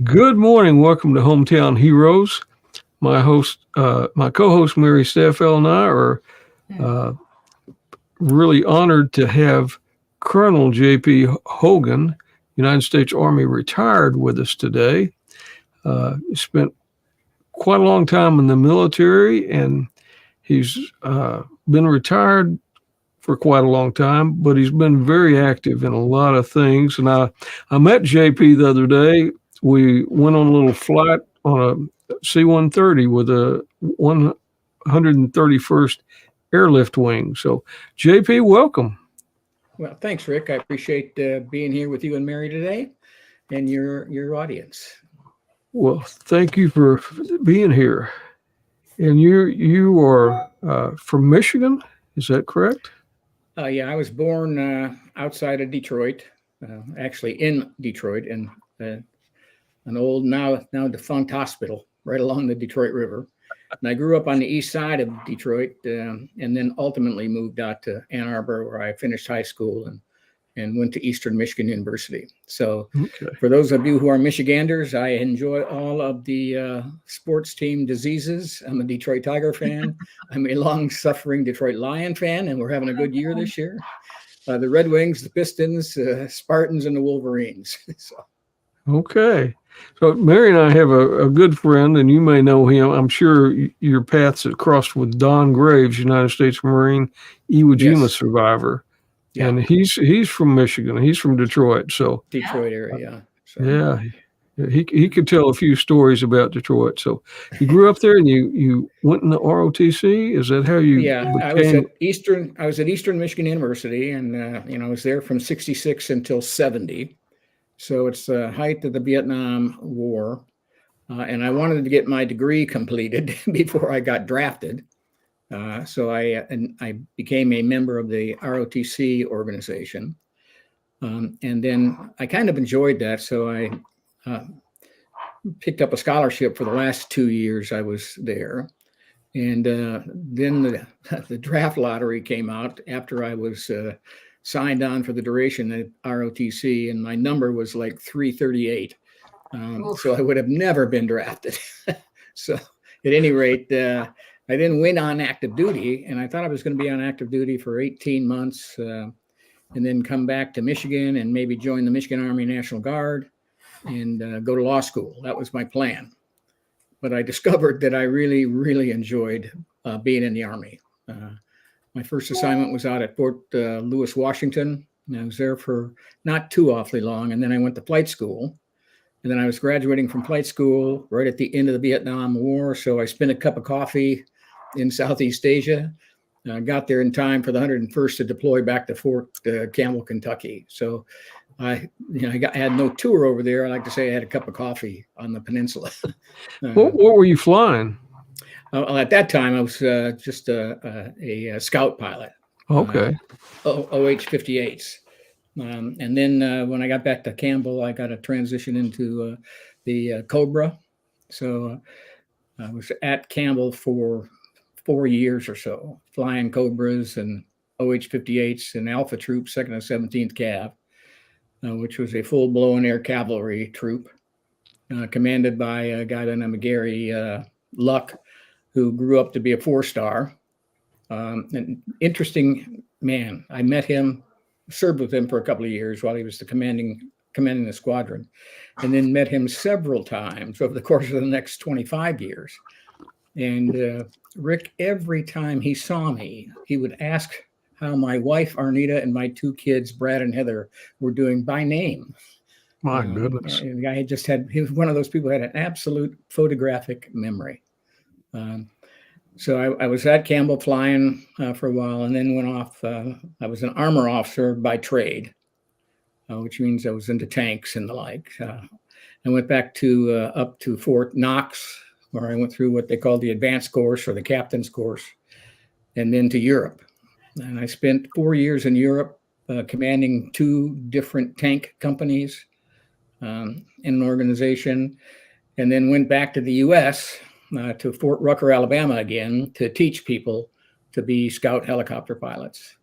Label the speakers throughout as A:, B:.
A: Good morning. Welcome to Hometown Heroes. My co-host Mary Staffel and I are uh, really honored to have Colonel J.P. Hogan, United States Army retired, with us today. He spent quite a long time in the military, and he's been retired for quite a long time, but he's been very active in a lot of things. And I met JP the other day. We went on a little flight on a C-130 with a 131st Airlift Wing. So, JP, welcome.
B: Well, thanks, Rick. I appreciate being here with you and Mary today and your audience.
A: Well, thank you for being here. And you are from Michigan, is that correct?
B: Yeah, I was born outside of Detroit, actually in Detroit, in an old now defunct hospital right along the Detroit River. And I grew up on the east side of Detroit, and then ultimately moved out to Ann Arbor, where I finished high school and went to Eastern Michigan University. So for those of you who are Michiganders, I enjoy all of the sports team diseases. I'm a Detroit Tiger fan. I'm a long-suffering Detroit Lion fan, and we're having a good year this year. The Red Wings, the Pistons, Spartans, and the Wolverines.
A: Okay. So Mary and I have a good friend, and you may know him. I'm sure your paths have crossed with Don Graves, United States Marine, Iwo Jima survivor. Yeah. And he's from Michigan. He's from Detroit. So
B: Detroit area. So.
A: Yeah. He could tell a few stories about Detroit. So you grew up there and you went in the ROTC? Is that how you became?
B: I was at Eastern Michigan University, and I was there from 66 until 70. So it's the height of the Vietnam War. And I wanted to get my degree completed before I got drafted. So I became a member of the ROTC organization. And then I kind of enjoyed that. So I picked up a scholarship for the last 2 years I was there. And then the draft lottery came out after I was signed on for the duration at ROTC, and my number was like 338. So I would have never been drafted. So at any rate, I then went on active duty, and I thought I was going to be on active duty for 18 months and then come back to Michigan and maybe join the Michigan Army National Guard and go to law school. That was my plan. But I discovered that I really, really enjoyed being in the Army. My first assignment was out at Fort Lewis, Washington. And I was there for not too awfully long. And then I went to flight school. And then I was graduating from flight school right at the end of the Vietnam War. So I spent a cup of coffee in Southeast Asia. I got there in time for the 101st to deploy back to Fort Campbell, Kentucky. So I had no tour over there. I like to say I had a cup of coffee on the peninsula.
A: What were you flying?
B: At that time, I was just a scout pilot.
A: Okay.
B: OH-58s. And then when I got back to Campbell, I got a transition into the Cobra. So I was at Campbell for 4 years or so, flying Cobras and OH-58s and Alpha Troop, 2nd and 17th Cav, which was a full-blown air cavalry troop, commanded by a guy by the name of Gary Luck, who grew up to be a 4-star. An interesting man. I met him, served with him for a couple of years while he was commanding the squadron, and then met him several times over the course of the next 25 years. And Rick, every time he saw me, he would ask how my wife, Arnita, and my 2 kids, Brad and Heather, were doing by name.
A: My goodness.
B: The guy he was one of those people who had an absolute photographic memory. So I was at Campbell flying for a while, and then went off. I was an armor officer by trade, which means I was into tanks and the like. I went back to up to Fort Knox, where I went through what they call the advanced course or the captain's course, and then to Europe. And I spent 4 years in Europe, commanding 2 different tank companies in an organization, and then went back to the U.S., to Fort Rucker, Alabama again, to teach people to be scout helicopter pilots.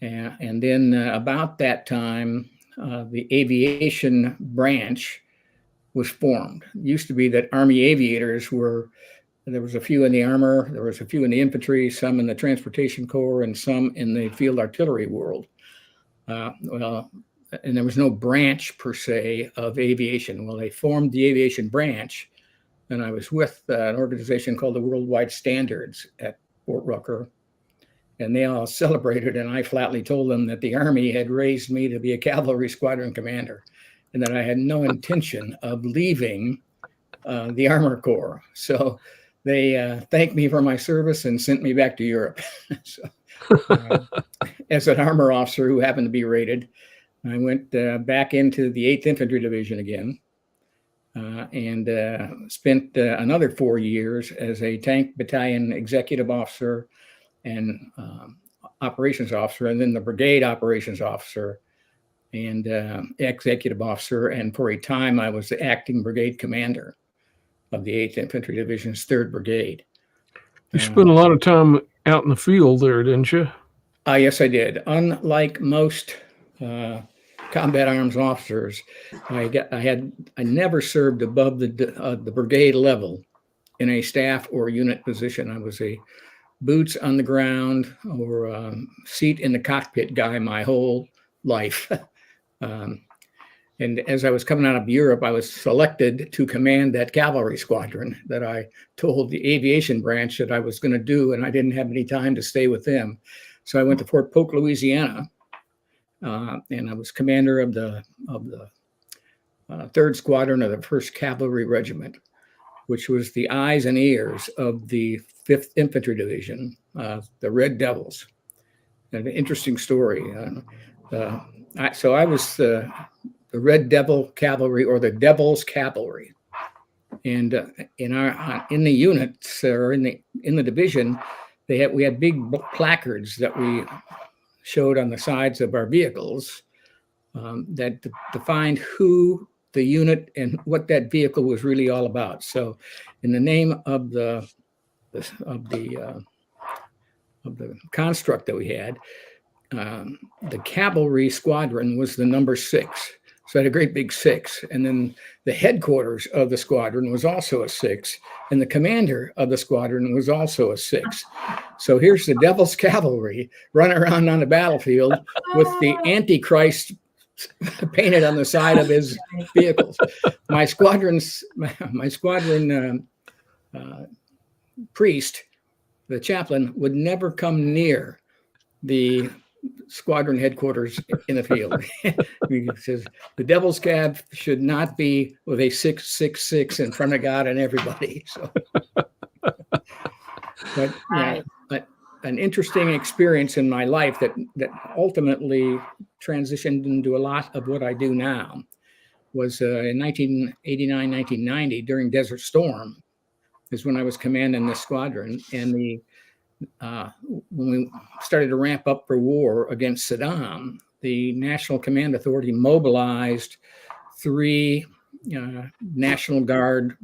B: And then about that time, the aviation branch was formed. It used to be that Army Aviators were, there was a few in the armor, there was a few in the infantry, some in the transportation corps, and some in the field artillery world. And there was no branch per se of aviation. Well, they formed the aviation branch, and I was with an organization called the Worldwide Standards at Fort Rucker, and they all celebrated, and I flatly told them that the Army had raised me to be a cavalry squadron commander, and that I had no intention of leaving the Armor Corps. So they thanked me for my service and sent me back to Europe. So, as an armor officer who happened to be rated, I went back into the 8th Infantry Division again, and spent another 4 years as a tank battalion executive officer and operations officer, and then the brigade operations officer and executive officer. And for a time, I was the acting brigade commander of the 8th Infantry Division's 3rd Brigade.
A: You spent a lot of time out in the field there, didn't you?
B: Yes, I did. Unlike most combat arms officers, I never served above the brigade level in a staff or unit position. I was a boots on the ground or seat in the cockpit guy my whole life. And as I was coming out of Europe, I was selected to command that cavalry squadron that I told the aviation branch that I was going to do, and I didn't have any time to stay with them. So I went to Fort Polk, Louisiana, and I was commander of the 3rd Squadron of the 1st Cavalry Regiment, which was the eyes and ears of the 5th Infantry Division, the Red Devils. An interesting story. So I was the Red Devil Cavalry, or the Devil's Cavalry, and in the units, or in the division, we had big placards that we showed on the sides of our vehicles that defined who the unit and what that vehicle was really all about. So, in the name of the construct that we had, the cavalry squadron was the number 6. So I had a great big 6. And then the headquarters of the squadron was also a 6. And the commander of the squadron was also a 6. So here's the Devil's Cavalry running around on the battlefield with the Antichrist painted on the side of his vehicles. My squadron priest, the chaplain, would never come near the squadron headquarters in the field. He says the Devil's Cab should not be with a 666 in front of God and everybody. So, but an interesting experience in my life that ultimately transitioned into a lot of what I do now was in 1989, 1990 during Desert Storm is when I was commanding this squadron, and when we started to ramp up for war against Saddam, the National Command Authority mobilized 3 National Guard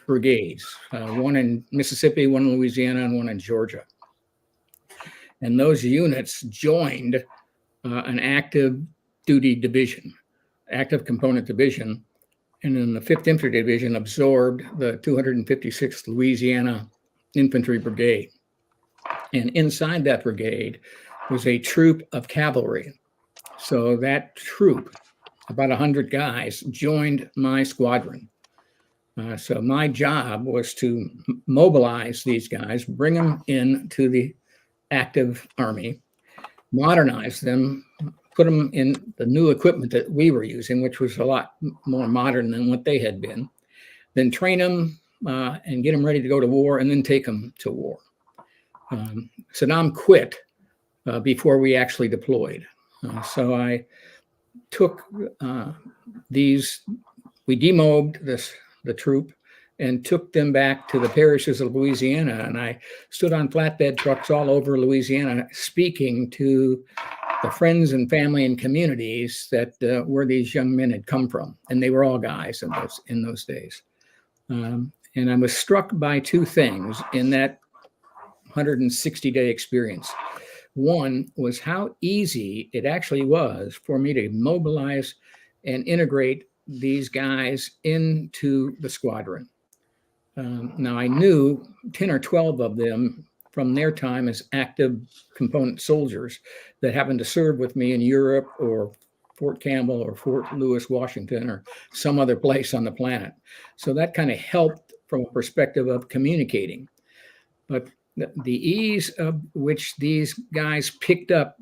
B: brigades, one in Mississippi, one in Louisiana, and one in Georgia. And those units joined an active duty division, active component division, and then the 5th Infantry Division absorbed the 256th Louisiana Infantry Brigade. And inside that brigade was a troop of cavalry. So that troop, about 100 guys, joined my squadron. So my job was to mobilize these guys, bring them into the active army, modernize them, put them in the new equipment that we were using, which was a lot more modern than what they had been, then train them and get them ready to go to war, and then take them to war. Saddam quit before we actually deployed. So I took we demobbed the troop and took them back to the parishes of Louisiana. And I stood on flatbed trucks all over Louisiana speaking to the friends and family and communities that where these young men had come from. And they were all guys in those days. And I was struck by 2 things in that 160-day experience. One was how easy it actually was for me to mobilize and integrate these guys into the squadron. Now, I knew 10 or 12 of them from their time as active component soldiers that happened to serve with me in Europe or Fort Campbell or Fort Lewis, Washington, or some other place on the planet. So that kind of helped from a perspective of communicating. But the ease of which these guys picked up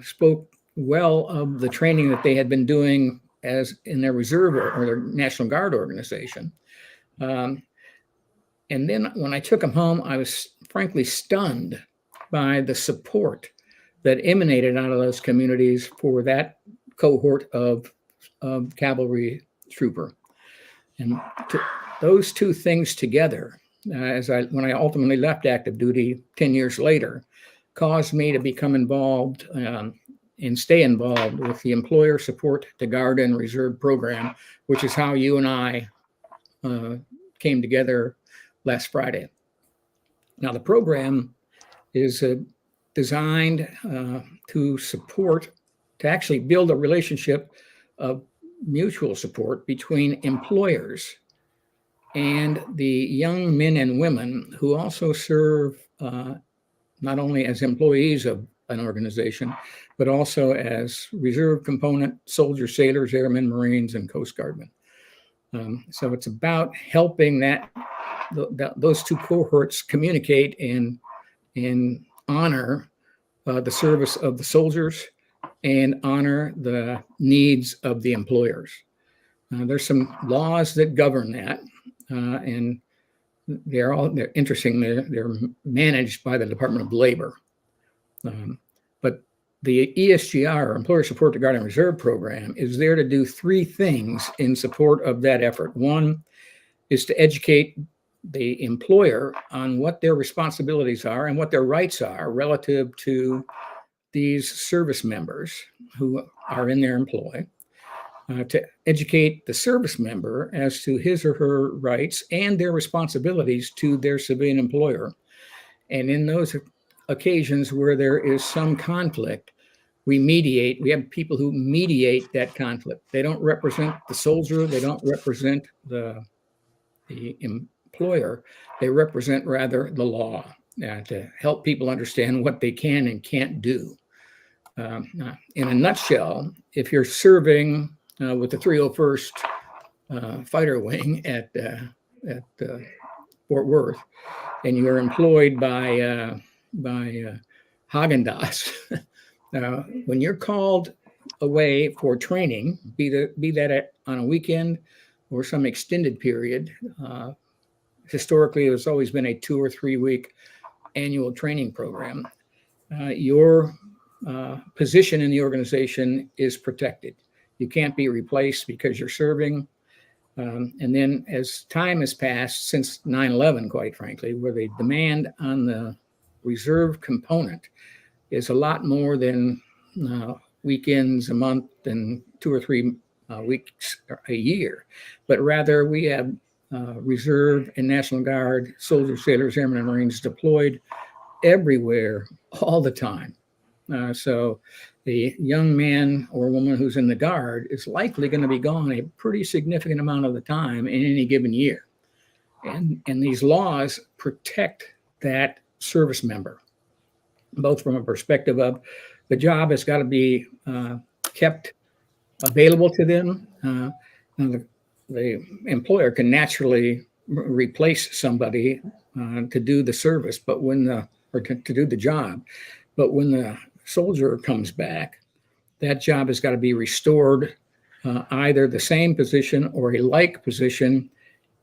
B: spoke well of the training that they had been doing as in their reserve or their National Guard organization. And then when I took them home, I was frankly stunned by the support that emanated out of those communities for that cohort of cavalry trooper. And those two things together, when I ultimately left active duty 10 years later, caused me to become involved and stay involved with the Employer Support to Guard and Reserve program, which is how you and I came together last Friday. Now, the program is designed to actually build a relationship of mutual support between employers and the young men and women who also serve not only as employees of an organization, but also as reserve component soldiers, sailors, airmen, Marines, and Coast Guardmen. So it's about helping those two cohorts communicate and honor the service of the soldiers and honor the needs of the employers. There's some laws that govern that, and they're interesting. They're managed by the Department of Labor. But the ESGR, Employer Support to Guard and Reserve program, is there to do three things in support of that effort. One is to educate the employer on what their responsibilities are and what their rights are relative to these service members who are in their employ, to educate the service member as to his or her rights and their responsibilities to their civilian employer. And in those occasions where there is some conflict, we mediate. We have people who mediate that conflict. They don't represent the soldier. They don't represent the employer. They represent rather the law to help people understand what they can and can't do. In a nutshell, if you're serving with the 301st Fighter Wing at Fort Worth, and you're employed by Häagen-Dazs, when you're called away for training, be that on a weekend or some extended period, historically there's always been a 2 or 3 week annual training program. Your position in the organization is protected. You can't be replaced because you're serving. And then as time has passed since 9/11, quite frankly, where the demand on the reserve component is a lot more than weekends a month and 2 or 3 weeks a year, but rather we have Reserve and National Guard soldiers, sailors, airmen, and Marines deployed everywhere all the time. So the young man or woman who's in the Guard is likely going to be gone a pretty significant amount of the time in any given year. And these laws protect that service member, both from a perspective of the job has got to be kept available to them. The employer can naturally replace somebody to do the service, but to do the job. But when the soldier comes back, that job has got to be restored, either the same position or a like position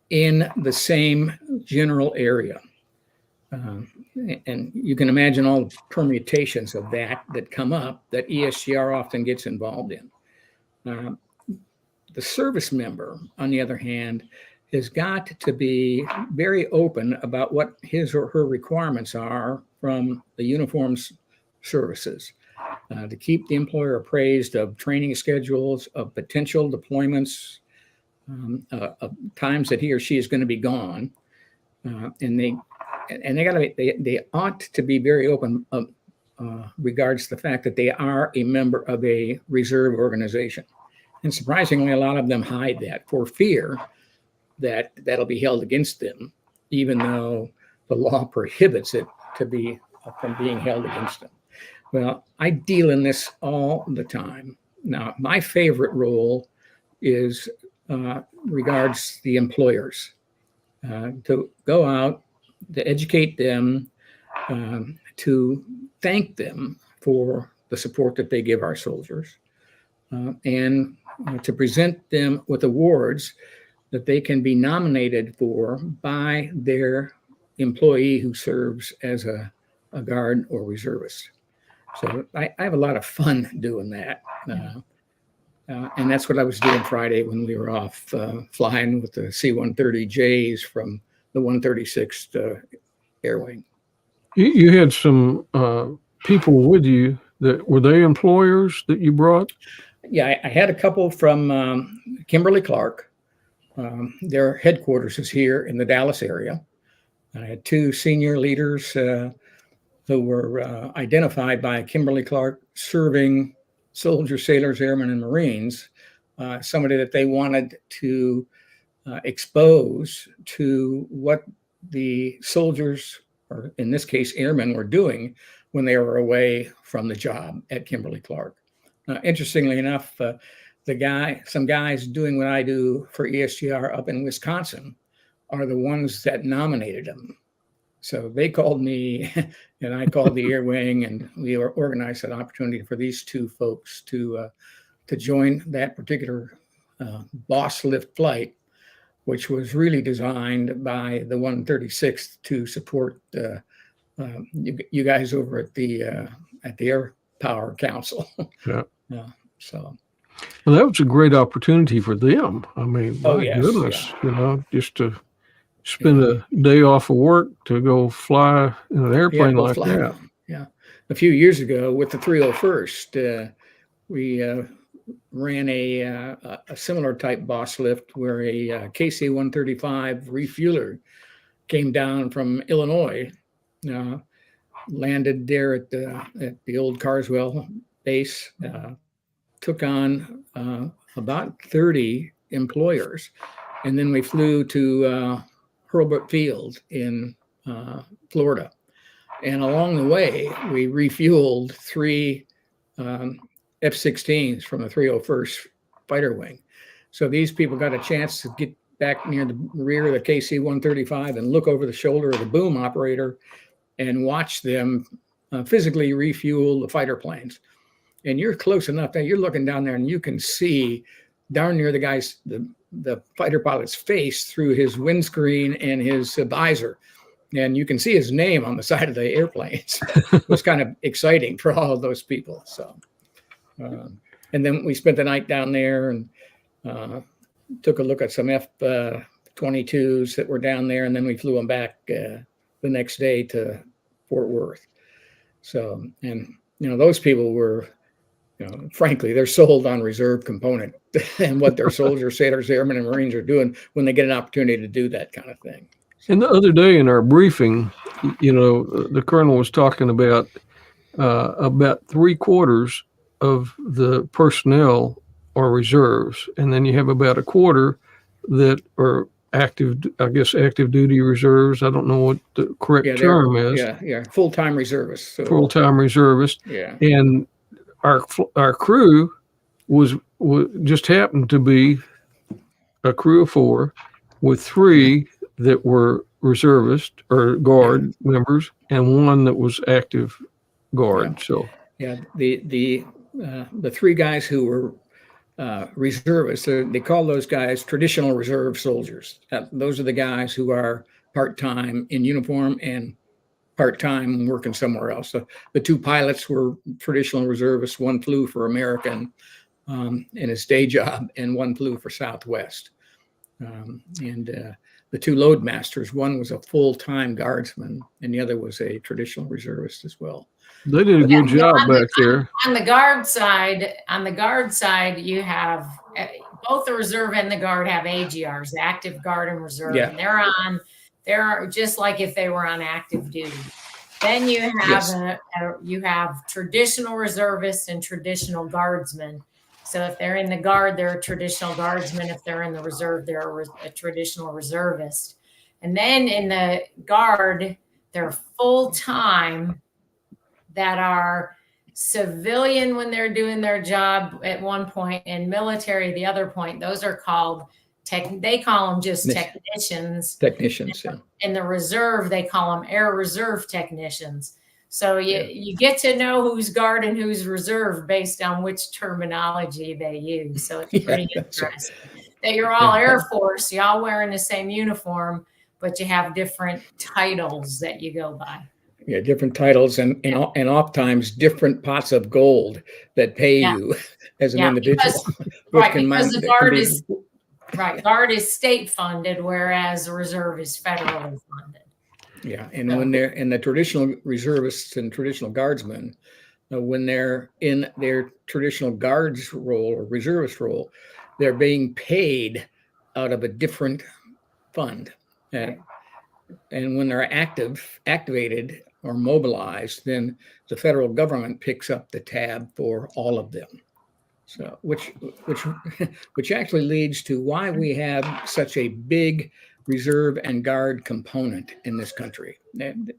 B: in the same general area. And you can imagine all the permutations of that come up that ESGR often gets involved in. The service member, on the other hand, has got to be very open about what his or her requirements are from the uniforms services, to keep the employer appraised of training schedules, of potential deployments, of times that he or she is going to be gone, and they ought to be very open regards to the fact that they are a member of a reserve organization. And surprisingly, a lot of them hide that for fear that that'll be held against them, even though the law prohibits it to be from being held against them. Well, I deal in this all the time. Now, my favorite role is regards the employers, to go out, to educate them, to thank them for the support that they give our soldiers, and to present them with awards that they can be nominated for by their employee who serves as a guard or reservist. So I have a lot of fun doing that. And that's what I was doing Friday when we were off flying with the C-130Js from the 136th Air Wing.
A: You had some people with you that were they employers that you brought?
B: Yeah, I had a couple from Kimberly-Clark. Their headquarters is here in the Dallas area. I had two senior leaders who were identified by Kimberly-Clark serving soldiers, sailors, airmen, and Marines, somebody that they wanted to expose to what the soldiers, or in this case, airmen, were doing when they were away from the job at Kimberly-Clark. Interestingly enough, some guys doing what I do for ESGR up in Wisconsin are the ones that nominated them. So they called me and I called the Air Wing, and we organized an opportunity for these two folks to join that particular boss lift flight, which was really designed by the 136th to support you guys over at the Air Power Council.
A: Yeah.
B: So.
A: Well, that was a great opportunity for them. I mean, my goodness,
B: yeah.
A: Just to spend a day off of work to go fly in an airplane like that.
B: Yeah. A few years ago with the 301st, we ran a similar type boss lift where a KC-135 refueler came down from Illinois, landed there at the old Carswell base, took on about 30 employers, and then we flew to Hurlbut Field in Florida. And along the way, we refueled 3 F-16s from the 301st Fighter Wing. So these people got a chance to get back near the rear of the KC-135 and look over the shoulder of the boom operator and watch them physically refuel the fighter planes. And you're close enough that you're looking down there and you can see down near the guy's, the fighter pilot's face through his windscreen and his visor. And you can see his name on the side of the airplanes. It was kind of exciting for all of those people. So, and then we spent the night down there and took a look at some F-22s that were down there. And then we flew them back the next day to Fort Worth. So, and, those people were, frankly, they're sold on reserve component and what their soldiers, sailors, airmen, and Marines are doing when they get an opportunity to do that kind of thing.
A: And the other day in our briefing, the colonel was talking about 3/4 of the personnel are reserves, and then you have about 1/4 that are active duty reserves. I don't know what the correct term is.
B: Yeah, full-time reservists. So.
A: Full-time reservists.
B: Yeah.
A: And our crew was just happened to be a crew of 4 with 3 that were reservist or guard members and 1 that was active guard. So
B: the 3 guys who were reservists, they call those guys traditional reserve soldiers. Those are the guys who are part-time in uniform and part-time working somewhere else. So the 2 pilots were traditional reservists. 1 flew for American in his day job, and 1 flew for Southwest. And the 2 load masters, 1 was a full-time guardsman, and the other was a traditional reservist as well.
A: They did a good job back there.
C: On the guard side, you have both the reserve and the guard have AGRs, active guard and reserve.
B: Yeah.
C: And they're just like if they were on active duty. Then you have you have traditional reservists and traditional guardsmen. So if they're in the Guard, they're a traditional Guardsman. If they're in the Reserve, they're a traditional reservist. And then in the Guard, they're full-time that are civilian when they're doing their job at one point, and military the other point. Those are called they call them just technicians.
B: Technicians, yeah.
C: In the Reserve, they call them Air Reserve technicians. So you get to know who's Guard and who's Reserve based on which terminology they use. So it's pretty interesting that you're all Air Force, you all wearing the same uniform, but you have different titles that you go by.
B: Yeah, different titles and oftentimes different pots of gold that pay you as an individual.
C: Because the Guard is Guard is state funded, whereas Reserve is federally funded.
B: Yeah, and when they're in the traditional reservists and traditional guardsmen, when they're in their traditional guards role or reservist role, they're being paid out of a different fund. And when they're activated or mobilized, then the federal government picks up the tab for all of them. So, which actually leads to why we have such a big reserve and guard component in this country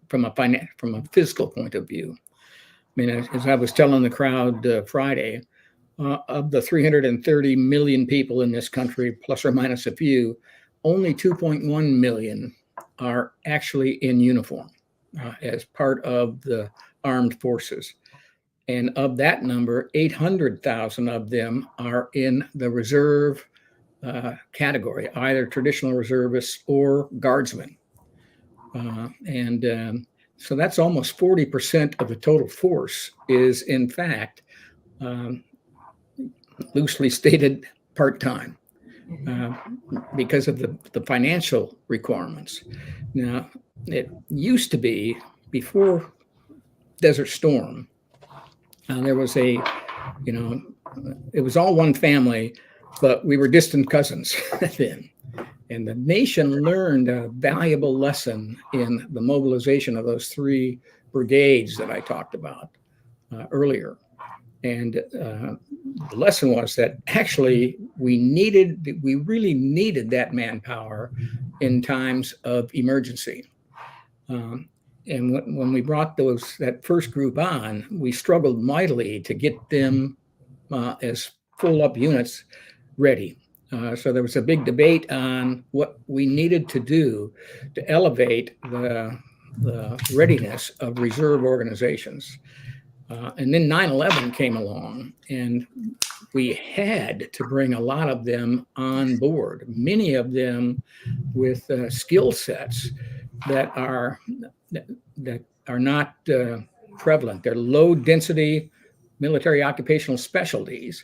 B: from a physical point of view. I mean, as I was telling the crowd Friday, of the 330 million people in this country, plus or minus a few, only 2.1 million are actually in uniform as part of the armed forces. And of that number, 800,000 of them are in the reserve category, either traditional reservists or guardsmen. So that's almost 40% of the total force is, in fact, loosely stated, part-time because of the financial requirements. Now, it used to be, before Desert Storm, there was it was all one family, but we were distant cousins then. And the nation learned a valuable lesson in the mobilization of those 3 brigades that I talked about earlier. And the lesson was that actually we really needed that manpower in times of emergency. And when we brought that first group on, we struggled mightily to get them as full up units ready. So there was a big debate on what we needed to do to elevate the readiness of reserve organizations. And then 9/11 came along, and we had to bring a lot of them on board, many of them with skill sets that are not prevalent. They're low density military occupational specialties.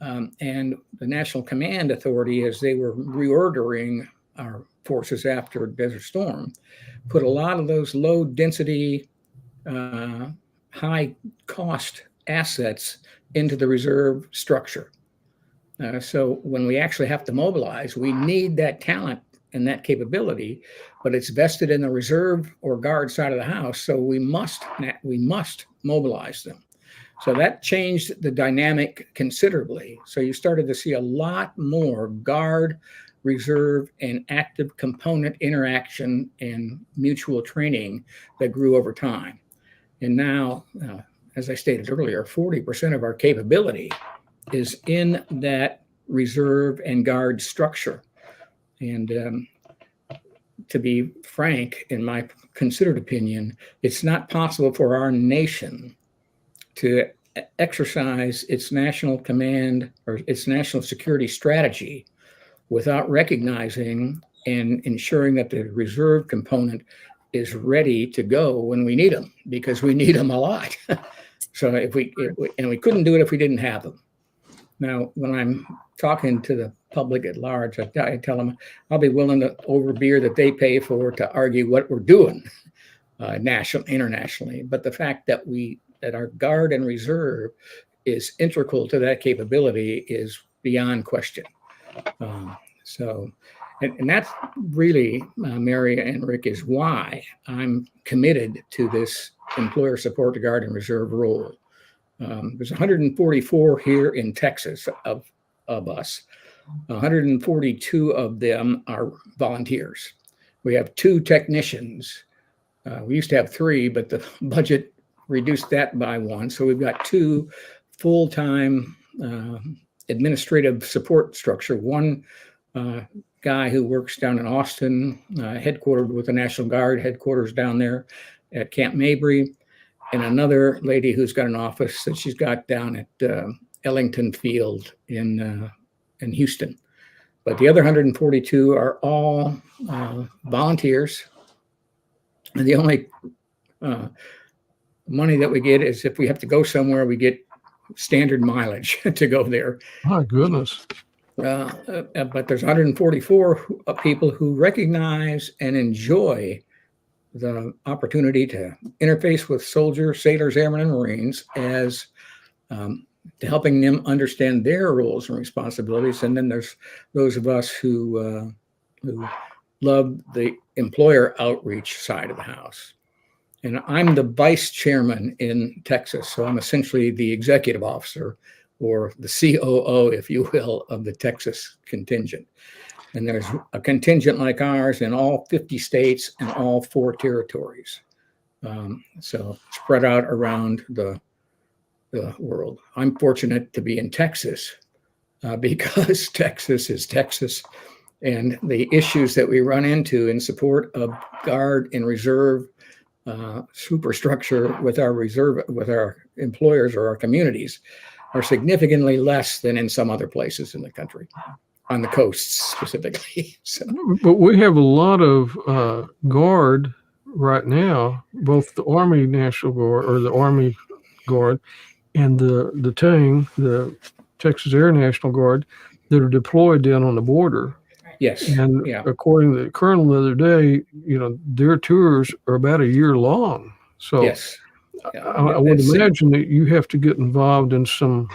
B: And the National Command Authority, as they were reordering our forces after Desert Storm, put a lot of those low density, high cost assets into the reserve structure. So when we actually have to mobilize, we need that talent and that capability, but it's vested in the reserve or guard side of the house. So we must mobilize them. So that changed the dynamic considerably. So you started to see a lot more guard, reserve, and active component interaction and mutual training that grew over time. And now, as I stated earlier, 40% of our capability is in that reserve and guard structure. And to be frank, in my considered opinion, it's not possible for our nation to exercise its national command or its national security strategy without recognizing and ensuring that the reserve component is ready to go when we need them, because we need them a lot. So we couldn't do it if we didn't have them. Now, when I'm talking to the public at large, I tell them I'll be willing to over beer that they pay for to argue what we're doing internationally. But the fact that our guard and reserve is integral to that capability is beyond question. And that's really, Mary and Rick, is why I'm committed to this employer support guard and reserve role. There's 144 here in Texas of us. 142 of them are volunteers. We have 2 technicians. We used to have 3, but the budget reduced that by 1. So we've got 2 full-time administrative support structure. One guy who works down in Austin, headquartered with the National Guard headquarters down there at Camp Mabry, and another lady who's got an office that she's got down at Ellington Field in Houston. But the other 142 are all volunteers. And the only money that we get is if we have to go somewhere, we get standard mileage to go there.
A: My goodness.
B: But there's 144 people who recognize and enjoy the opportunity to interface with soldiers, sailors, airmen, and Marines as to helping them understand their roles and responsibilities. And then there's those of us who love the employer outreach side of the house. And I'm the vice chairman in Texas, so I'm essentially the executive officer, or the COO, if you will, of the Texas contingent. And there's a contingent like ours in all 50 states and all 4 territories. So spread out around the world. I'm fortunate to be in Texas because Texas is Texas. And the issues that we run into in support of Guard and Reserve superstructure with our employers or our communities are significantly less than in some other places in the country, on the coasts specifically. So.
A: But we have a lot of Guard right now, both the Army National Guard or the Army Guard and the TANG, the Texas Air National Guard, that are deployed down on the border.
B: Yes.
A: And
B: yeah.
A: according to the colonel the other day, their tours are about a year long. So
B: yes.
A: Yeah. I would imagine that you have to get involved in some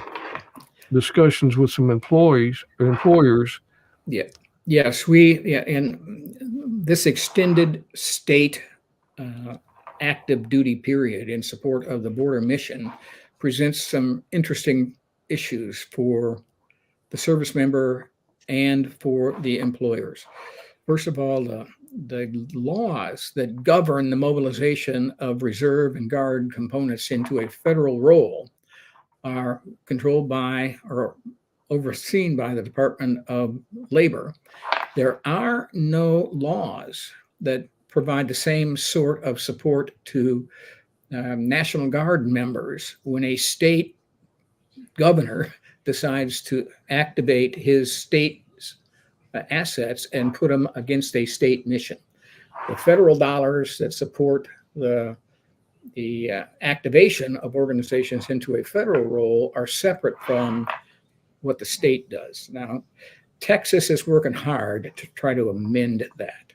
A: discussions with some employers.
B: Yeah. Yes. And this extended state active duty period in support of the border mission presents some interesting issues for the service member and for the employers. First of all, the laws that govern the mobilization of reserve and Guard components into a federal role are controlled by or overseen by the Department of Labor. There are no laws that provide the same sort of support to National Guard members when a state governor decides to activate his state's assets and put them against a state mission. The federal dollars that support the activation of organizations into a federal role are separate from what the state does. Now, Texas is working hard to try to amend that.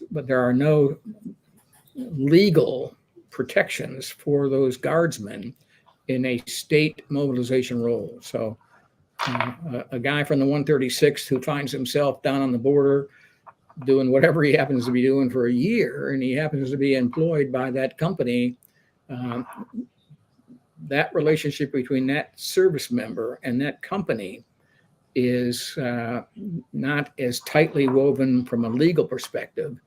B: But there are no legal protections for those guardsmen in a state mobilization role. So a guy from the 136th who finds himself down on the border doing whatever he happens to be doing for a year, and he happens to be employed by that company, that relationship between that service member and that company is not as tightly woven from a legal perspective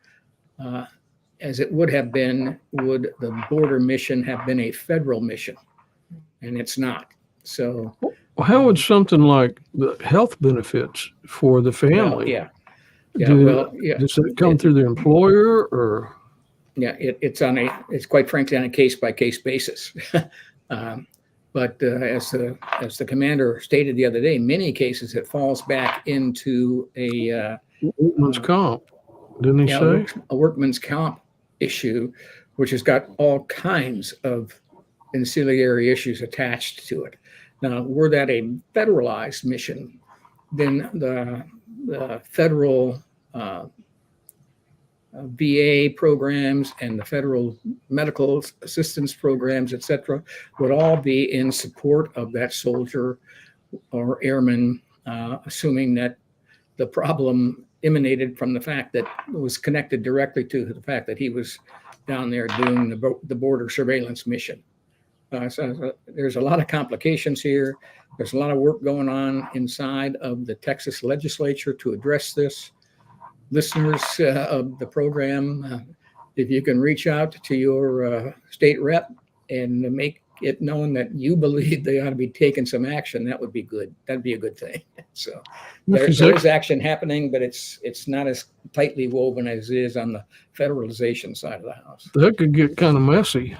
B: as it would have been would the border mission have been a federal mission, and it's not. So
A: how would something like the health benefits for the family? Does it come through the employer, or?
B: Yeah, it's quite frankly on a case by case basis. But as the commander stated the other day, in many cases it falls back into a
A: workman's comp, didn't he say?
B: A workman's comp issue, which has got all kinds of ancillary issues attached to it. Now, were that a federalized mission, then the federal VA programs and the federal medical assistance programs, et cetera, would all be in support of that soldier or airman, assuming that the problem emanated from the fact that it was connected directly to the fact that he was down there doing the border surveillance mission. So there's a lot of complications here. There's a lot of work going on inside of the Texas legislature to address this. Listeners of the program, if you can reach out to your state rep and make it known that you believe they ought to be taking some action, that would be good. That'd be a good thing. So there is action happening, but it's not as tightly woven as it is on the federalization side of the house.
A: That could get kind of messy.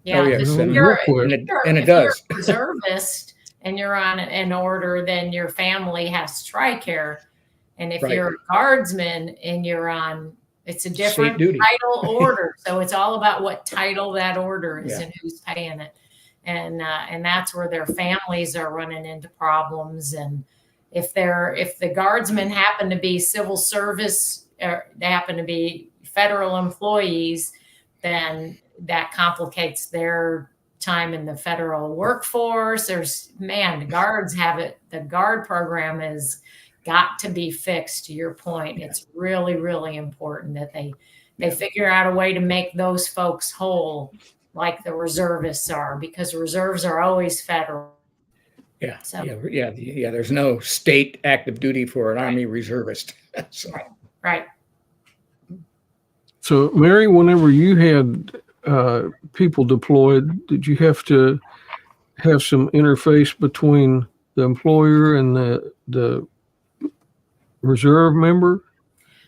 C: Yeah,
B: Oh, yes.
C: and
B: it does.
C: If you're a reservist and you're on an order, then your family has TRICARE. And if you're a guardsman and you're on, it's a different title order. So it's all about what title that order is and who's paying it. And that's where their families are running into problems. And if the guardsmen happen to be civil service, or they happen to be federal employees, then that complicates their time in the federal workforce. The guards have it. The guard program has got to be fixed. To your point, it's really, really important that they figure out a way to make those folks whole, like the reservists are, because reserves are always federal.
B: Yeah. So, yeah. There's no state active duty for an Army reservist. So.
C: Right.
A: So, Mary, whenever you had people deployed, did you have to have some interface between the employer and the reserve member?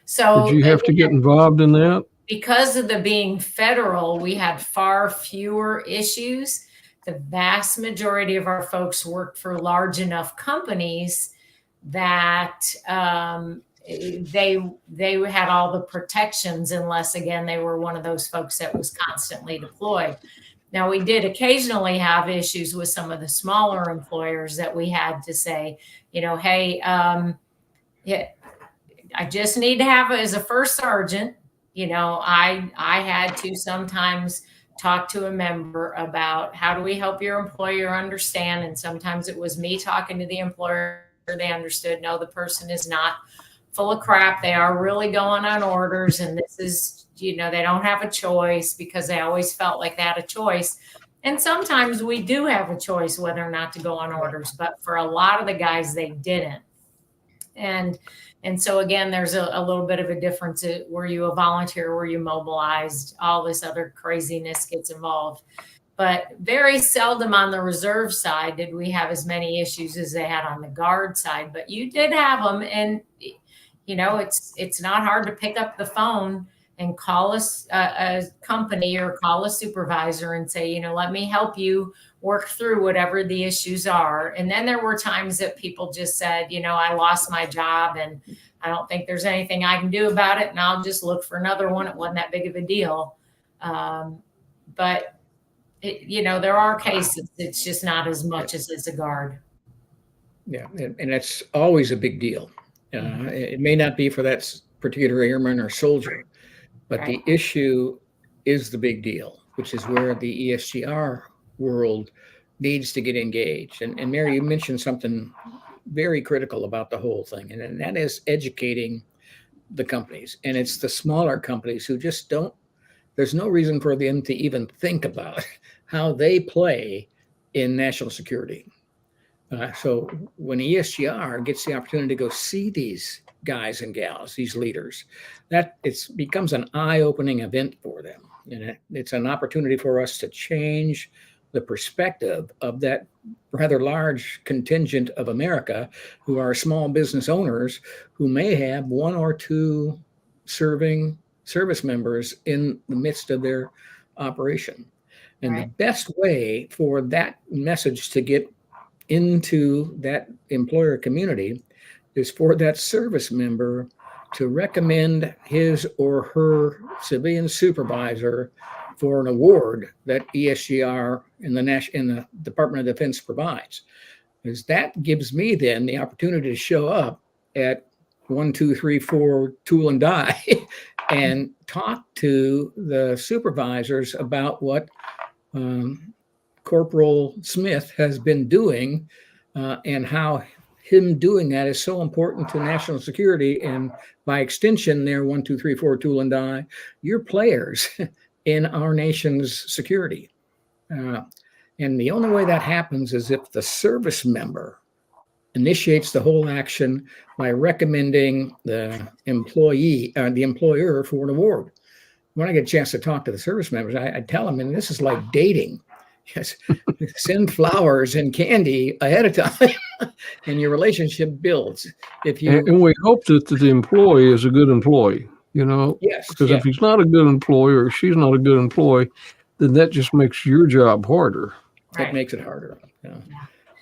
C: So
A: did you have to get involved in that?
C: Because of the being federal, we had far fewer issues. The vast majority of our folks worked for large enough companies that they had all the protections, unless, again, they were one of those folks that was constantly deployed. Now, we did occasionally have issues with some of the smaller employers that we had to say, hey, I just need to have, as a first sergeant, I had to sometimes talk to a member about how do we help your employer understand. And sometimes it was me talking to the employer. They understood, no, the person is not full of crap. They are really going on orders. And this is, they don't have a choice, because they always felt like they had a choice. And sometimes we do have a choice whether or not to go on orders. But for a lot of the guys, they didn't. And so, again, there's a little bit of a difference. Were you a volunteer? Were you mobilized? All this other craziness gets involved. But very seldom on the reserve side did we have as many issues as they had on the guard side. But you did have them. And, it's not hard to pick up the phone and call a company or call a supervisor and say, let me help you work through whatever the issues are. And then there were times that people just said, I lost my job and I don't think there's anything I can do about it, and I'll just look for another one. It wasn't that big of a deal. But there are cases. It's just not as much as it's a guard.
B: Yeah. And that's always a big deal. It may not be for that particular airman or soldier, but the issue is the big deal, which is where the ESGR world needs to get engaged. And Mary, you mentioned something very critical about the whole thing, and that is educating the companies. And it's the smaller companies who just don't, there's no reason for them to even think about how they play in national security. So when ESGR gets the opportunity to go see these guys and gals, these leaders, that becomes an eye-opening event for them. And it's an opportunity for us to change the perspective of that rather large contingent of America who are small business owners who may have one or two serving service members in the midst of their operation. And the best way for that message to get into that employer community is for that service member to recommend his or her civilian supervisor for an award that ESGR and the Department of Defense provides. Because that gives me then the opportunity to show up at 1, 2, 3, 4 Tool and Die and talk to the supervisors about what Corporal Smith has been doing and how him doing that is so important to national security. And by extension, there, 1, 2, 3, 4 Tool and Die, you're players in our nation's security. And the only way that happens is if the service member initiates the whole action by recommending the employee, the employer for an award. When I get a chance to talk to the service members, I tell them, and this is like dating. Yes, send flowers and candy ahead of time, and your relationship builds. If you
A: And we hope that the employee is a good employee, you know,
B: yes,
A: because
B: yeah,
A: if he's not a good employee or she's not a good employee, then that just makes your job harder.
B: it makes it harder. Yeah.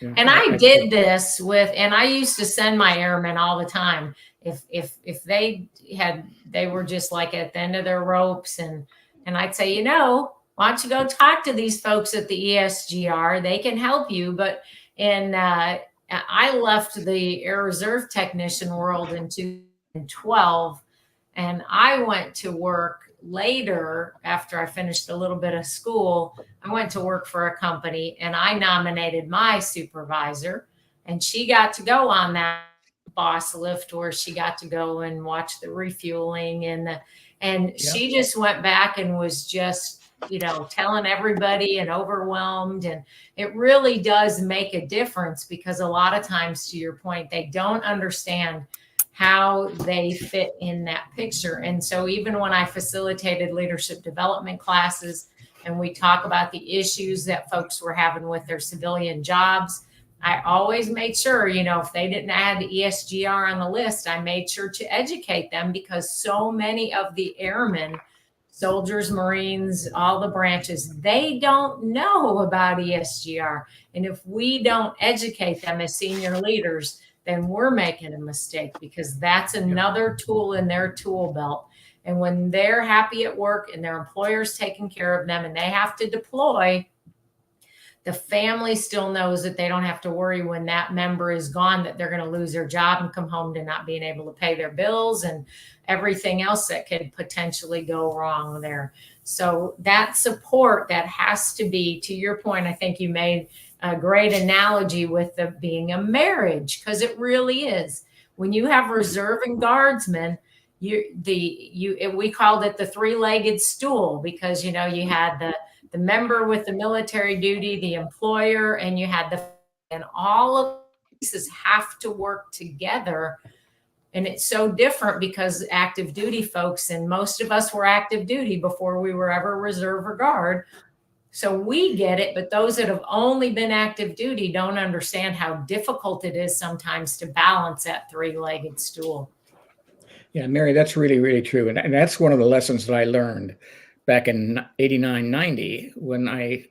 B: Yeah.
C: And I did this with, and I used to send my airmen all the time. If they were just like at the end of their ropes, and I'd say, why don't you go talk to these folks at the ESGR? They can help you. But I left the Air Reserve Technician world in 2012, and I went to work later after I finished a little bit of school. I went to work for a company, and I nominated my supervisor, and she got to go on that boss lift where she got to go and watch the refueling and she just went back and was just telling everybody and overwhelmed. And it really does make a difference, because a lot of times, to your point, they don't understand how they fit in that picture. And so even when I facilitated leadership development classes and we talk about the issues that folks were having with their civilian jobs, I always made sure, if they didn't add ESGR on the list, I made sure to educate them, because so many of the airmen, soldiers, Marines, all the branches, they don't know about ESGR. And if we don't educate them as senior leaders, then we're making a mistake, because that's another tool in their tool belt. And when they're happy at work and their employer's taking care of them and they have to deploy, the family still knows that they don't have to worry when that member is gone, that they're going to lose their job and come home to not being able to pay their bills and everything else that could potentially go wrong there. So that support that has to be, to your point, I think you made a great analogy with the being a marriage, because it really is. When you have reserve and guardsmen, we called it the three-legged stool, because you had the member with the military duty, the employer, and you had and all of these pieces have to work together. And it's so different because active duty folks, and most of us were active duty before we were ever reserve or guard. So we get it, but those that have only been active duty don't understand how difficult it is sometimes to balance that three-legged stool.
B: Yeah, Mary, that's really, really true. And that's one of the lessons that I learned back in 89, 90, when I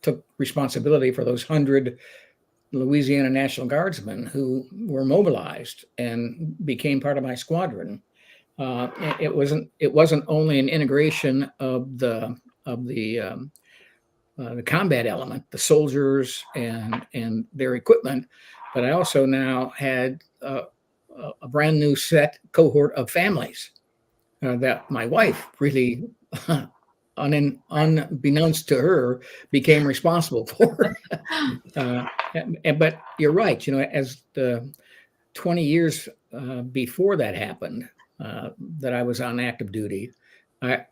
B: took responsibility for those 100 Louisiana National Guardsmen who were mobilized and became part of my squadron. It wasn't only an integration of the combat element, the soldiers and their equipment, but I also now had a brand new cohort of families that my wife really, unbeknownst to her, became responsible for. But you're right. As the 20 years before that happened, that I was on active duty, I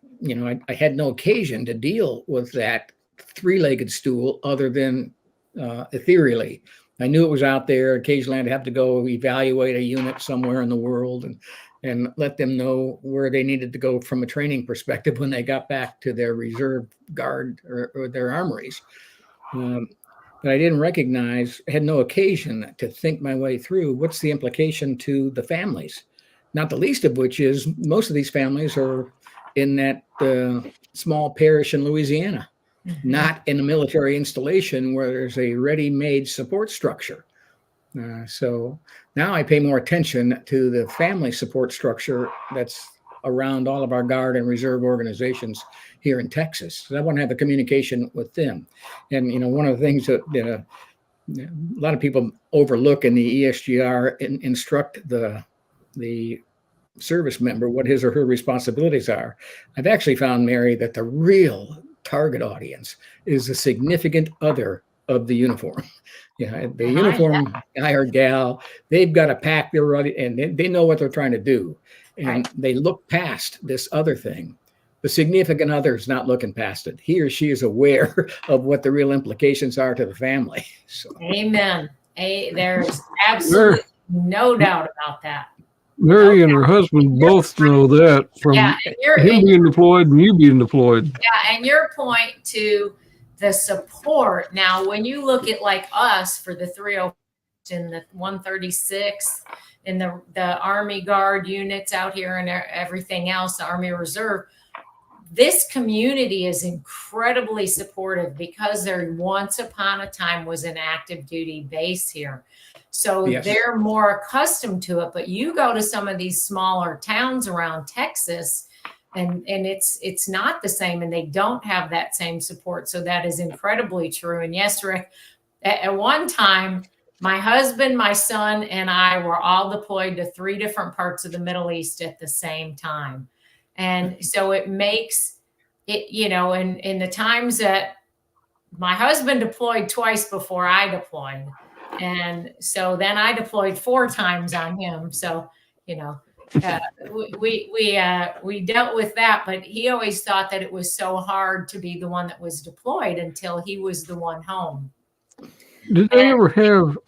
B: had no occasion to deal with that three-legged stool other than ethereally. I knew it was out there. Occasionally I'd have to go evaluate a unit somewhere in the world and let them know where they needed to go from a training perspective when they got back to their reserve guard or their armories. But I didn't had no occasion to think my way through what's the implication to the families, not the least of which is most of these families are in that small parish in Louisiana, not in a military installation where there's a ready-made support structure. So now I pay more attention to the family support structure that's around all of our Guard and Reserve organizations here in Texas. So I want to have a communication with them. And, one of the things that a lot of people overlook in the ESGR instruct the service member what his or her responsibilities are. I've actually found, Mary, that the real target audience is the significant other of the uniform. The uniform guy or gal, they've got a pack, they're ready, and they know what they're trying to do. And they look past this other thing. the significant other is not looking past it. He or she is aware of what the real implications are to the family. So.
C: Amen. There's absolutely no doubt about that.
A: Mary and her husband both know that from
C: Yeah,
A: him being deployed and you being deployed.
C: Yeah, and your point to the support. Now, when you look at like us for the 305 and the 136 and the Army Guard units out here and everything else, the Army Reserve, this community is incredibly supportive because there once upon a time was an active duty base here. So
B: yes.
C: They're more accustomed to it. But you go to some of these smaller towns around Texas, and it's not the same, and they don't have that same support. So that is incredibly true. And yes, Rick, at one time, my husband, my son, and I were all deployed to 3 different parts of the Middle East at the same time. And so it makes it, you know, in the times that my husband deployed twice before I deployed. And so then I deployed 4 times on him. So, you know, we dealt with that, but he always thought that it was so hard to be the one that was deployed until he was the one home.
A: Did they ever have,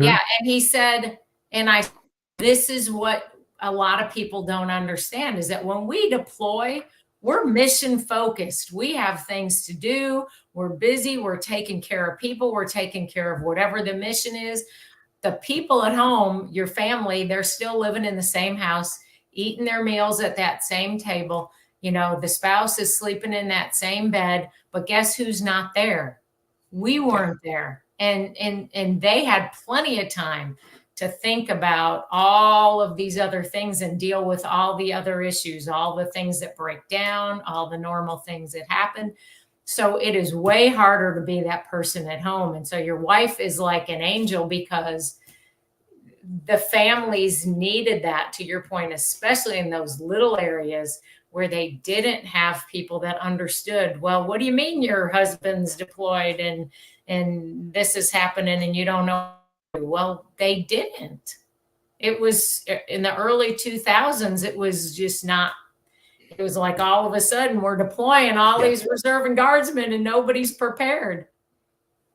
C: yeah. And he said, this is what a lot of people don't understand, is that when we deploy, we're mission focused. We have things to do. We're busy. We're taking care of people. We're taking care of whatever the mission is. The people at home, your family, they're still living in the same house, eating their meals at that same table. You know, the spouse is sleeping in that same bed, but guess who's not there? We weren't there. And they had plenty of time to think about all of these other things and deal with all the other issues, all the things that break down, all the normal things that happen. So it is way harder to be that person at home. And so your wife is like an angel because the families needed that, to your point, especially in those little areas where they didn't have people that understood, well, what do you mean your husband's deployed and this is happening and you don't know? Well, they didn't. It was in the early 2000s. It was just not, it was like all of a sudden we're deploying all these reserve and guardsmen and nobody's prepared.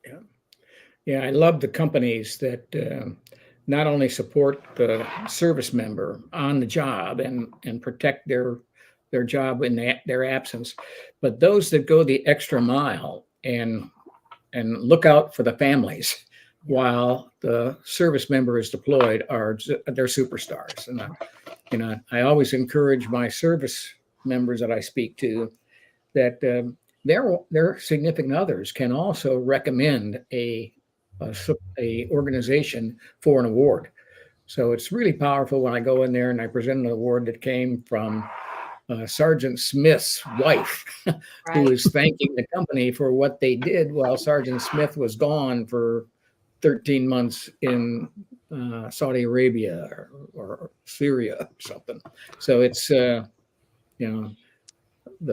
B: Yeah. Yeah. I love the companies that not only support the service member on the job and protect their job in their absence, but those that go the extra mile and look out for the families while the service member is deployed they're superstars. And I always encourage my service members that I speak to that their significant others can also recommend a organization for an award. So it's really powerful when I go in there and I present an award that came from Sergeant Smith's wife, who is thanking the company for what they did while Sergeant Smith was gone for 13 months in Saudi Arabia or Syria or something. So it's, the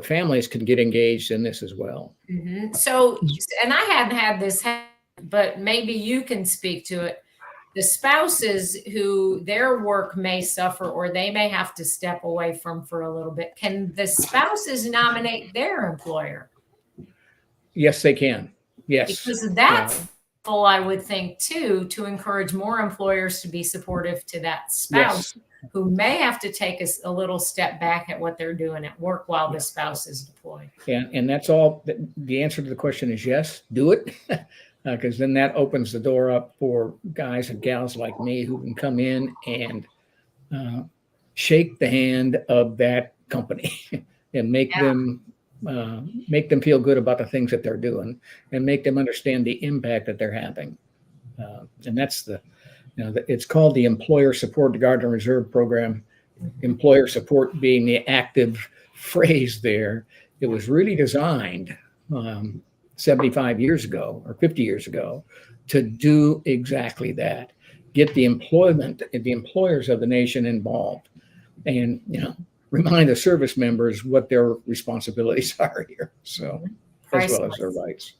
B: families can get engaged in this as well.
C: Mm-hmm. So, and I hadn't had this, but maybe you can speak to it. The spouses who their work may suffer or they may have to step away from for a little bit, can the spouses nominate their employer?
B: Yes, they can. Yes.
C: Because that's I would think too, to encourage more employers to be supportive to that spouse who may have to take a little step back at what they're doing at work while the spouse is deployed.
B: And that's all. The answer to the question is yes, do it. Because then that opens the door up for guys and gals like me who can come in and shake the hand of that company and make them feel good about the things that they're doing and make them understand the impact that they're having. And that's it's called the Employer Support Guard and Reserve Program. Employer support being the active phrase there. It was really designed 75 years ago or 50 years ago to do exactly that. Get the employers of the nation involved and, remind the service members what their responsibilities are here. So, as well as their rights.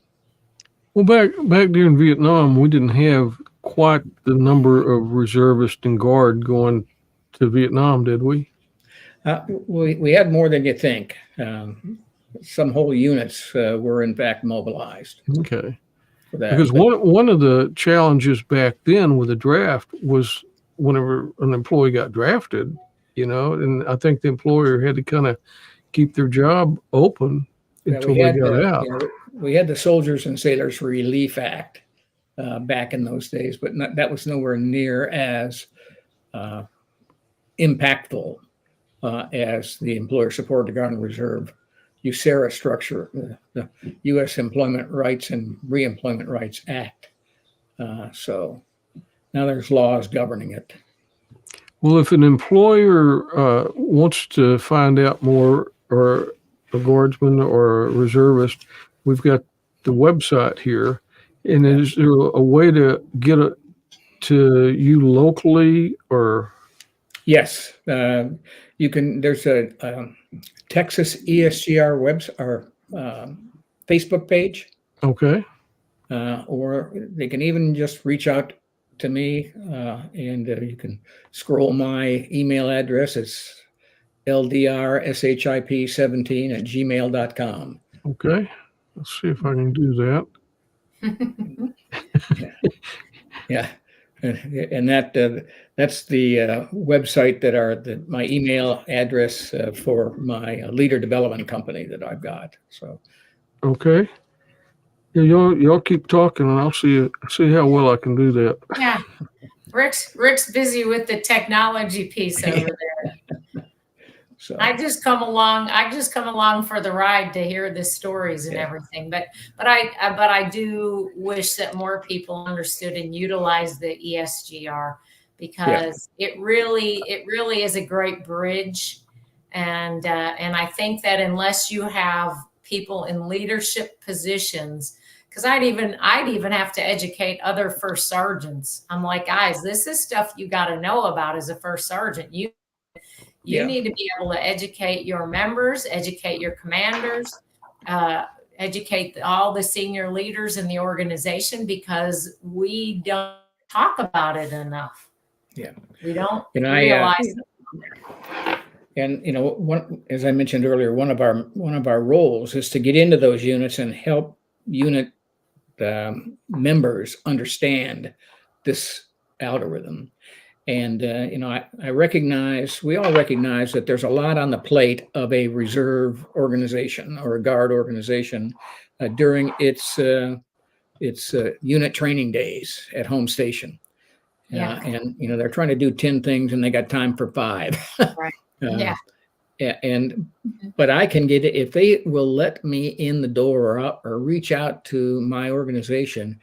A: Well, back during Vietnam, we didn't have quite the number of reservists and guard going to Vietnam, did we?
B: We had more than you think. Some whole units were in fact mobilized
A: Okay.
B: for that.
A: Because one of the challenges back then with the draft was whenever an employee got drafted, and I think the employer had to kind of keep their job open until they got out.
B: We had the Soldiers and Sailors Relief Act back in those days, but that was nowhere near as impactful as the Employer Supported Guard and Reserve USERRA structure, the U.S. Employment Rights and Reemployment Rights Act. So now there's laws governing it.
A: Well, if an employer wants to find out more, or a guardsman or a reservist, we've got the website here. And is there a way to get it to you locally, or?
B: Yes, you can. There's a Texas ESGR website or Facebook page.
A: Okay.
B: Or they can even just reach out to me, and you can scroll my email address. It's ldrship17@gmail.com.
A: Okay. Let's see if I can do that.
B: Yeah. And that's the website that my email address for my leader development company that I've got. So,
A: okay, yeah, y'all keep talking, and I'll see how well I can do that.
C: Yeah, Rick's busy with the technology piece over there.
B: So
C: I just come along for the ride to hear the stories and everything. But I do wish that more people understood and utilized the ESGR, because it really is a great bridge. And I think that unless you have people in leadership positions, because I'd even have to educate other first sergeants. I'm like, guys, this is stuff you got to know about as a first sergeant. You need to be able to educate your members, educate your commanders, educate all the senior leaders in the organization, because we don't talk about it enough.
B: Yeah,
C: we don't realize it.
B: And as I mentioned earlier, one of our roles is to get into those units and help unit members understand this algorithm. And, we all recognize that there's a lot on the plate of a reserve organization or a guard organization during its unit training days at home station.
C: Yeah.
B: And, they're trying to do 10 things and they got time for 5.
C: Right.
B: But I can get it if they will let me in the door or reach out to my organization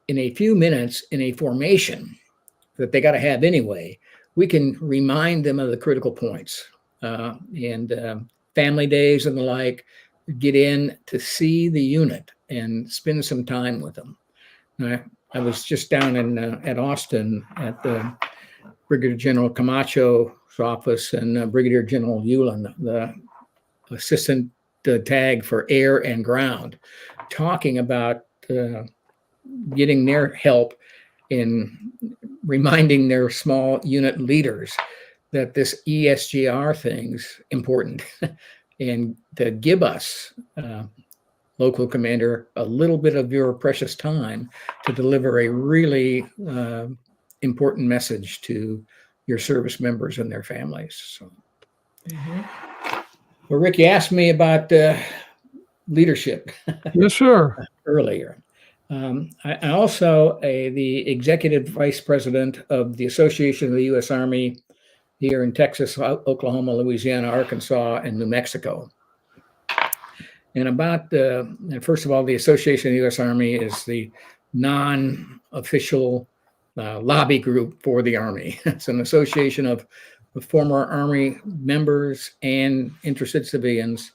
B: in a few minutes in a formation that they got to have anyway. We can remind them of the critical points and family days and the like. Get in to see the unit and spend some time with them. I was just down at Austin at the Brigadier General Camacho's office and Brigadier General Hewlin, the assistant tag for air and ground, talking about getting their help in reminding their small unit leaders that this ESGR thing's important and to give us, local commander, a little bit of your precious time to deliver a really important message to your service members and their families. So, Well, Rick, you asked me about leadership.
A: Yes, sir.
B: Earlier. I also the executive vice president of the Association of the U.S. Army here in Texas, Oklahoma, Louisiana, Arkansas, and New Mexico. And first of all, the Association of the U.S. Army is the non-official lobby group for the Army. It's an association of former Army members and interested civilians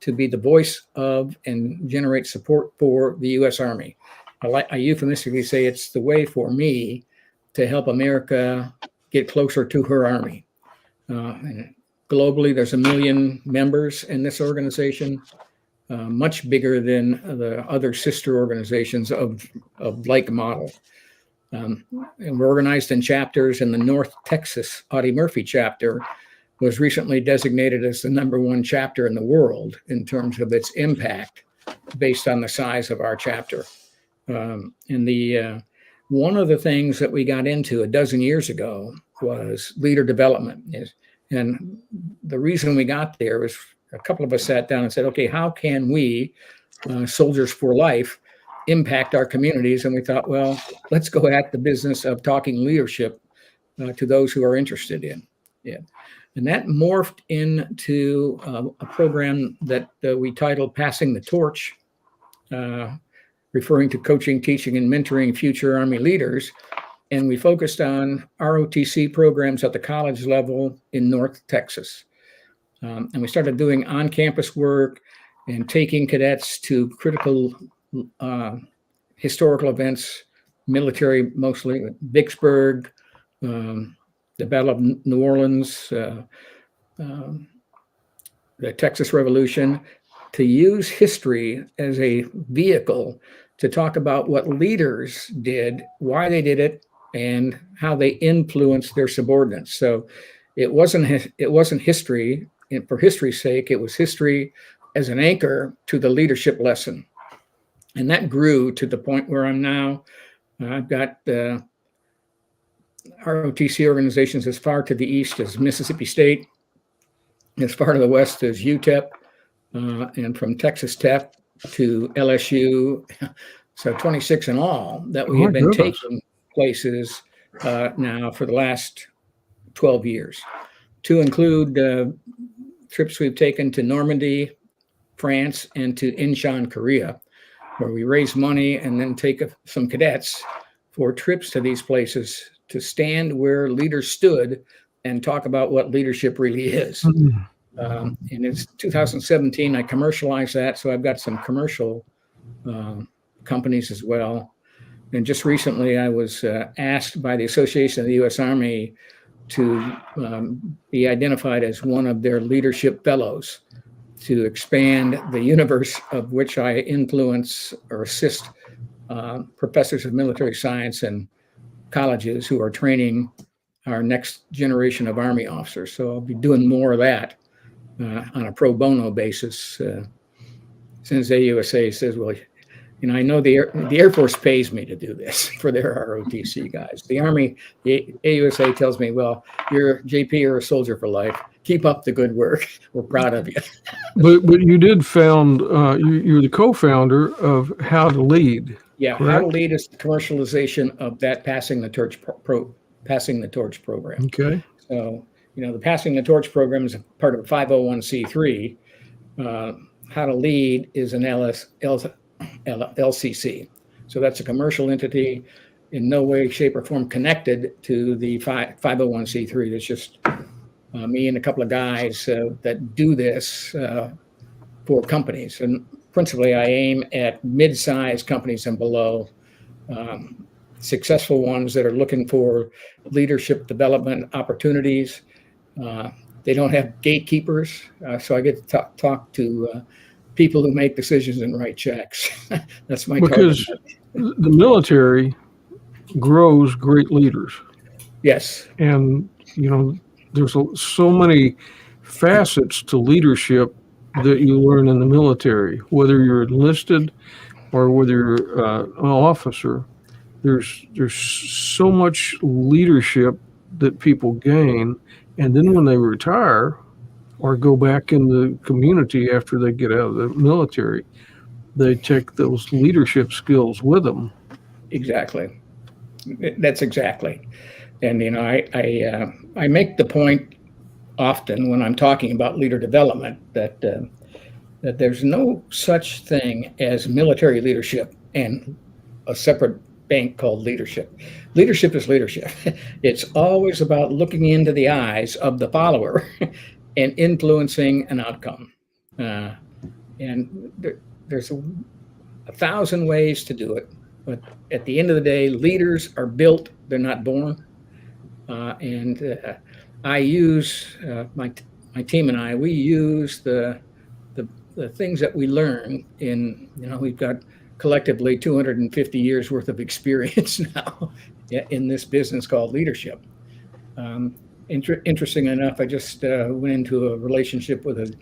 B: to be the voice of and generate support for the U.S. Army. I euphemistically say it's the way for me to help America get closer to her Army. And globally, there's 1 million members in this organization, much bigger than the other sister organizations of like model. And we're organized in chapters. In the North Texas Audie Murphy chapter, was recently designated as the #1 chapter in the world in terms of its impact based on the size of our chapter. One of the things that we got into a dozen years ago was leader development. And the reason we got there was a couple of us sat down and said, okay, how can we, Soldiers for Life, impact our communities? And we thought, well, let's go at the business of talking leadership to those who are interested in it. And that morphed into a program that we titled Passing the Torch, referring to coaching, teaching, and mentoring future Army leaders. And we focused on ROTC programs at the college level in North Texas. And we started doing on-campus work and taking cadets to critical historical events, military mostly, Vicksburg, the Battle of New Orleans, the Texas Revolution, to use history as a vehicle to talk about what leaders did, why they did it, and how they influenced their subordinates. So it wasn't history for history's sake. It was history as an anchor to the leadership lesson. And that grew to the point where I'm now. I've got ROTC organizations as far to the east as Mississippi State, as far to the west as UTEP, and from Texas Tech to LSU. So 26 in all that we have been taking places now for the last 12 years, to include trips we've taken to Normandy, France, and to Incheon, Korea, where we raise money and then take some cadets for trips to these places to stand where leaders stood and talk about what leadership really is. And it's 2017, I commercialized that. So I've got some commercial companies as well. And just recently I was asked by the Association of the U.S. Army to be identified as one of their leadership fellows to expand the universe of which I influence or assist professors of military science and colleges who are training our next generation of Army officers. So I'll be doing more of that on a pro bono basis. Since AUSA says, well, you know, I know the Air Force pays me to do this for their ROTC guys. The Army, the AUSA tells me, well, you're a soldier for life. Keep up the good work. We're proud of you.
A: But you did found, you're the co-founder of How to Lead.
B: Yeah,
A: correct?
B: How to Lead is the commercialization of that Passing the Torch program.
A: Okay.
B: So, you know, the Passing the Torch program is a part of a 501c3. How to Lead is an LCC. So that's a commercial entity, in no way, shape, or form connected to the 501c3. That's just me and a couple of guys that do this for companies. And principally, I aim at mid-sized companies and below, successful ones that are looking for leadership development opportunities. They don't have gatekeepers, so I get to talk to people who make decisions and write checks. That's my
A: because
B: target.
A: The military grows great leaders.
B: Yes.
A: And, you know, there's so many facets to leadership that you learn in the military, whether you're enlisted or whether you're an officer. There's so much leadership that people gain. And then when they retire or go back in the community after they get out of the military, they take those leadership skills with them.
B: Exactly. That's exactly. And, you know, I make the point often when I'm talking about leader development that there's no such thing as military leadership and a separate bank called leadership. Leadership is leadership. It's always about looking into the eyes of the follower and influencing an outcome. And there's 1,000 ways to do it. But at the end of the day, leaders are built, they're not born. And I use, my team and I, we use the things that we learn in, you know, we've got collectively 250 years worth of experience now in this business called leadership. Interesting enough, I just went into a relationship with a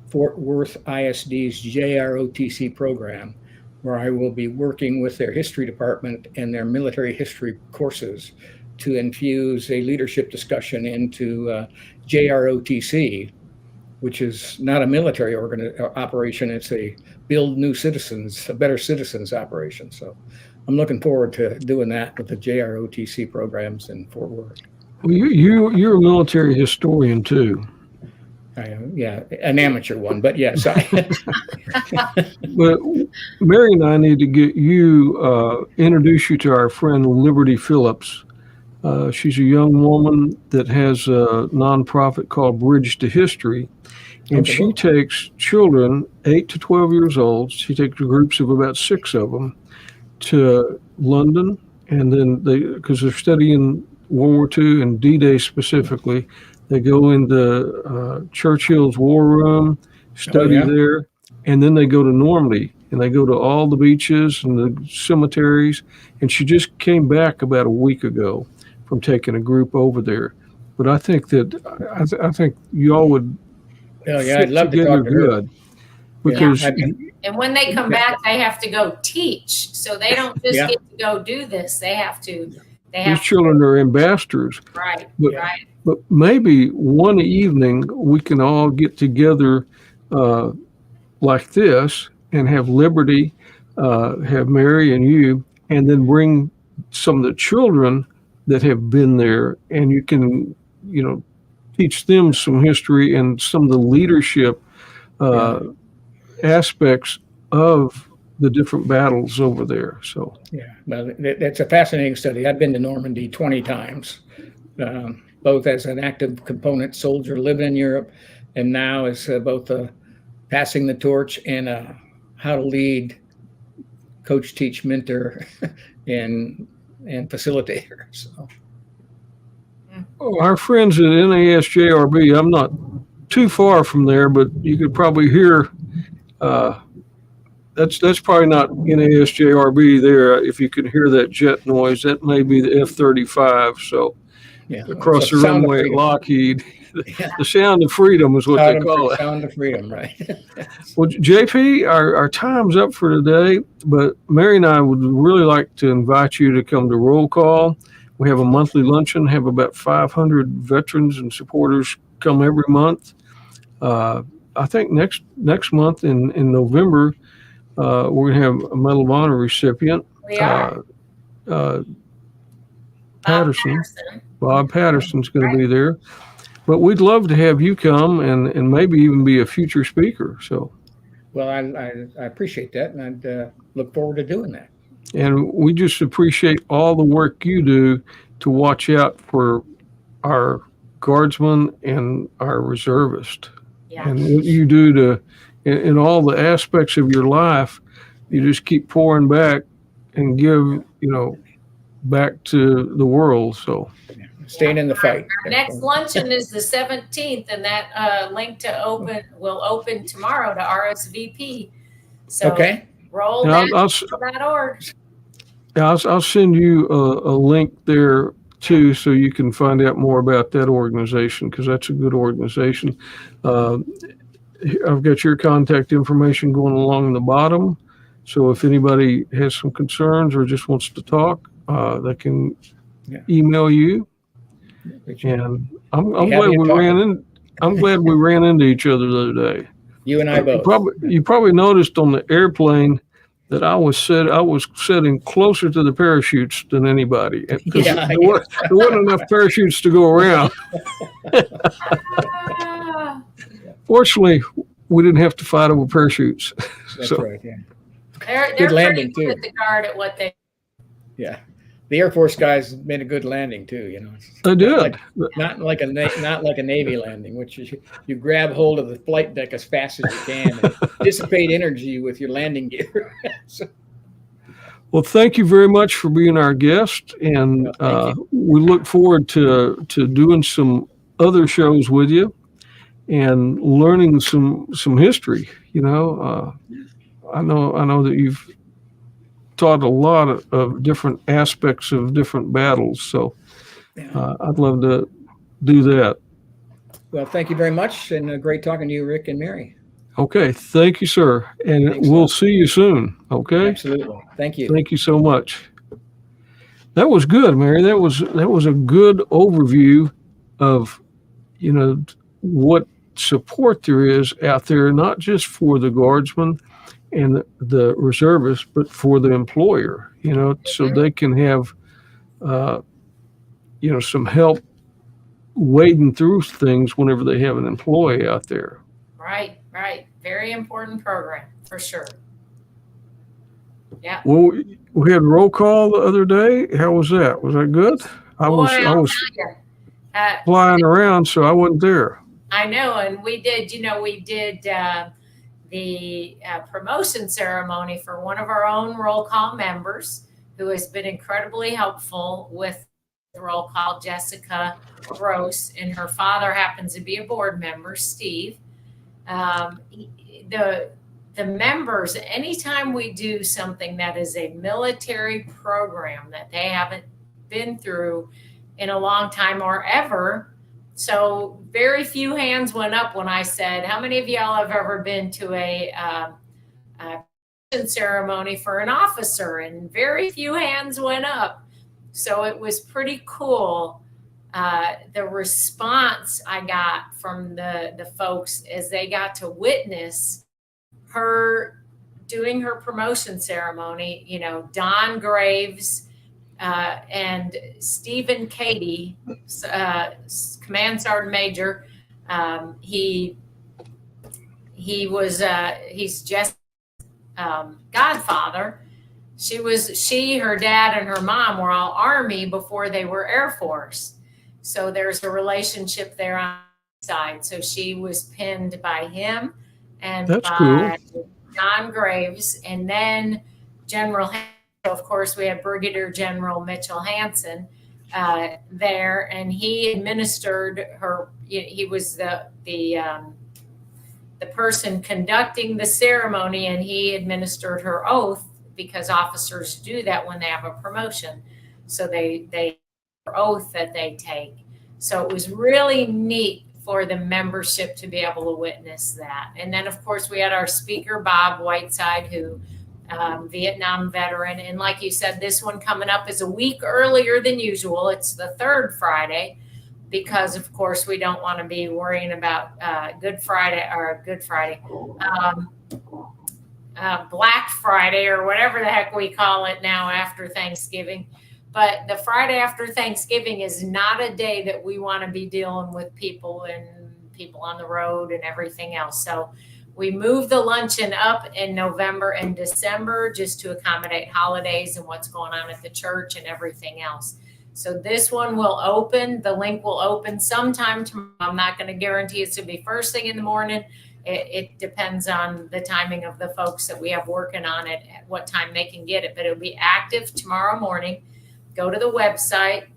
B: Fort Worth ISD's JROTC program, where I will be working with their history department and their military history courses to infuse a leadership discussion into JROTC, which is not a military operation. It's a build new citizens, a better citizens operation. So I'm looking forward to doing that with the JROTC programs in Fort Worth.
A: Well, you're a military historian too.
B: Yeah, an amateur one, but yes.
A: But Mary and I need to get you, introduce you to our friend Liberty Phillips. She's a young woman that has a nonprofit called Bridge to History, and she takes children 8 to 12 years old. She takes groups of about 6 of them to London, and then because they're studying World War II and D-Day specifically, they go into Churchill's War Room, study there, and then they go to Normandy, and they go to all the beaches and the cemeteries. And she just came back about a week ago from taking a group over there. But I think that I think you all would
B: I'd love to talk to her.
A: Because
C: and when they come back, they have to go teach. So they don't just get to go do this. They have to.
A: These children are ambassadors.
C: Right.
A: But maybe one evening we can all get together like this and have Liberty, have Mary and you, and then bring some of the children that have been there, and you can, teach them some history and some of the leadership aspects of the different battles over there. So
B: well, that's a fascinating study. I've been to Normandy 20 times. Both as an active component soldier living in Europe, and now as both passing the torch and how to lead, coach, teach, mentor, and facilitator. So,
A: our friends at NASJRB, I'm not too far from there, but you could probably hear. That's probably not NASJRB there. If you can hear that jet noise, that may be the F-35. So. Across the runway at Lockheed. The sound of freedom is what they call it.
B: Sound of freedom, right.
A: Well, JP, our time's up for today, but Mary and I would really like to invite you to come to Roll Call. We have a monthly luncheon, have about 500 veterans and supporters come every month. I think next month in November, we're going to have a Medal of Honor recipient.
C: We are.
A: Bob Patterson's going to be there, but we'd love to have you come and maybe even be a future speaker. So,
B: well, I appreciate that, and I'd look forward to doing that.
A: And we just appreciate all the work you do to watch out for our guardsmen and our reservists, and what you do in all the aspects of your life. You just keep pouring back and give, back to the world. So
B: staying in the fight.
C: Our next luncheon is the 17th, and that link will open tomorrow to RSVP. So roll that org.
A: I'll send you a link there too, so you can find out more about that organization, because that's a good organization. I've got your contact information going along the bottom. So if anybody has some concerns or just wants to talk, they can email you. And I'm glad we ran into each other the other day.
B: You and I both.
A: You probably noticed on the airplane that I was sitting closer to the parachutes than anybody, because there wasn't enough parachutes to go around. Fortunately, we didn't have to fight over parachutes.
B: That's right. Yeah.
C: They're
B: good landing too.
C: At the guard at what they.
B: Yeah, the Air Force guys made a good landing too.
A: They did.
B: Not like a Navy landing, which is you grab hold of the flight deck as fast as you can and dissipate energy with your landing gear.
A: Well, thank you very much for being our guest, and we look forward to doing some other shows with you and learning some history. I know that you've taught a lot of different aspects of different battles, so I'd love to do that.
B: Well, thank you very much, and great talking to you, Rick and Mary.
A: Okay. Thank you, sir. And
B: Thanks,
A: we'll
B: Doug.
A: see you soon. Okay.
B: Absolutely. Thank you.
A: Thank you so much. That was good, Mary. That was a good overview of, what support there is out there, not just for the guardsmen and the reservists, but for the employer, so they can have, some help wading through things whenever they have an employee out there.
C: Right. Very important program for sure. Yeah.
A: Well, we had roll call the other day. How was that? Was that good? I was flying around, so I wasn't there.
C: I know, and we did the promotion ceremony for one of our own roll call members who has been incredibly helpful with the roll call, Jessica Gross, and her father happens to be a board member, Steve. The members, anytime we do something that is a military program that they haven't been through in a long time or ever, so very few hands went up when I said, how many of y'all have ever been to a ceremony for an officer? And very few hands went up. So it was pretty cool. The response I got from the folks as they got to witness her doing her promotion ceremony, Don Graves and Stephen Cady, Command Sergeant Major. He's just godfather. Her dad and her mom were all Army before they were Air Force. So there's a relationship there on the side. So she was pinned by him and
A: That's
C: by
A: cool.
C: Don Graves. And then General, of course, we had Brigadier General Mitchell Hansen there, and he administered her. He was the person conducting the ceremony, and he administered her oath because officers do that when they have a promotion. So they oath that they take. So it was really neat for the membership to be able to witness that. And then, of course, we had our speaker, Bob Whiteside, who Vietnam veteran. And like you said, this one coming up is a week earlier than usual. It's the third Friday because, of course, we don't want to be worrying about Black Friday or whatever the heck we call it now after Thanksgiving. But the Friday after Thanksgiving is not a day that we want to be dealing with people on the road and everything else. So we moved the luncheon up in November and December just to accommodate holidays and what's going on at the church and everything else. So this one will open. The link will open sometime tomorrow. I'm not going to guarantee it's going to be first thing in the morning. It depends on the timing of the folks that we have working on it, at what time they can get it. But it'll be active tomorrow morning. Go to the website.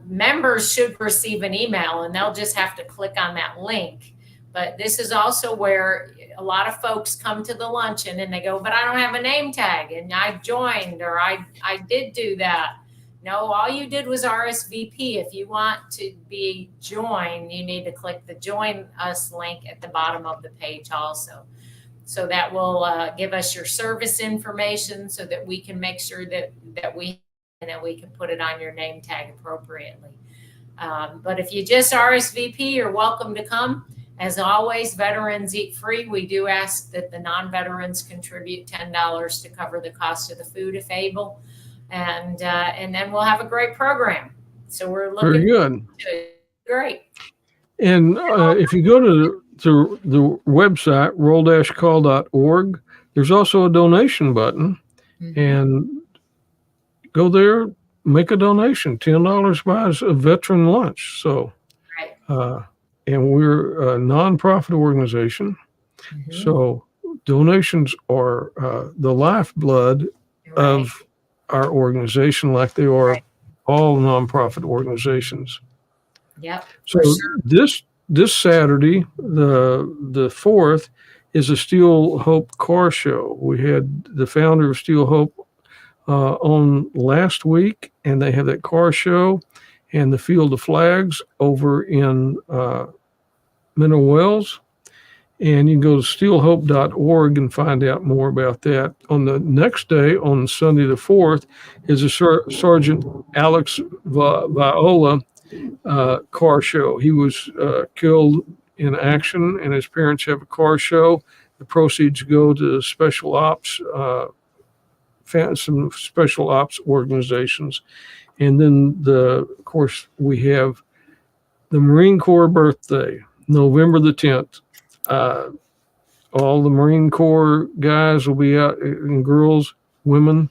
C: Members should receive an email, and they'll just have to click on that link. But this is also where a lot of folks come to the luncheon and they go, but I don't have a name tag and I joined, or I did do that. No, all you did was RSVP. If you want to be joined, you need to click the join us link at the bottom of the page also. So that will give us your service information so that we can make sure that we can put it on your name tag appropriately. But if you just RSVP, you're welcome to come. As always, veterans eat free. We do ask that the non-veterans contribute $10 to cover the cost of the food if able. And then we'll have a great program. So we're looking
A: Very good.
C: Great.
A: And if you go to the website, roll-call.org, there's also a donation button. Mm-hmm. And go there, make a donation. $10 buys a veteran lunch. So,
C: right.
A: And we're a nonprofit organization. Mm-hmm. So donations are the lifeblood of our organization, like they are all nonprofit organizations.
C: Yep.
A: So this Saturday, the 4th, is a Steel Hope car show. We had the founder of Steel Hope on last week, and they have that car show. and the Field of Flags over in Mineral Wells. And you can go to steelhope.org and find out more about that. On the next day, on Sunday the 4th, is a Sergeant Alex Viola car show. He was killed in action, and his parents have a car show. The proceeds go to special ops, some special ops organizations. And then, of course, we have the Marine Corps birthday, November the 10th. All the Marine Corps guys will be out, and girls, women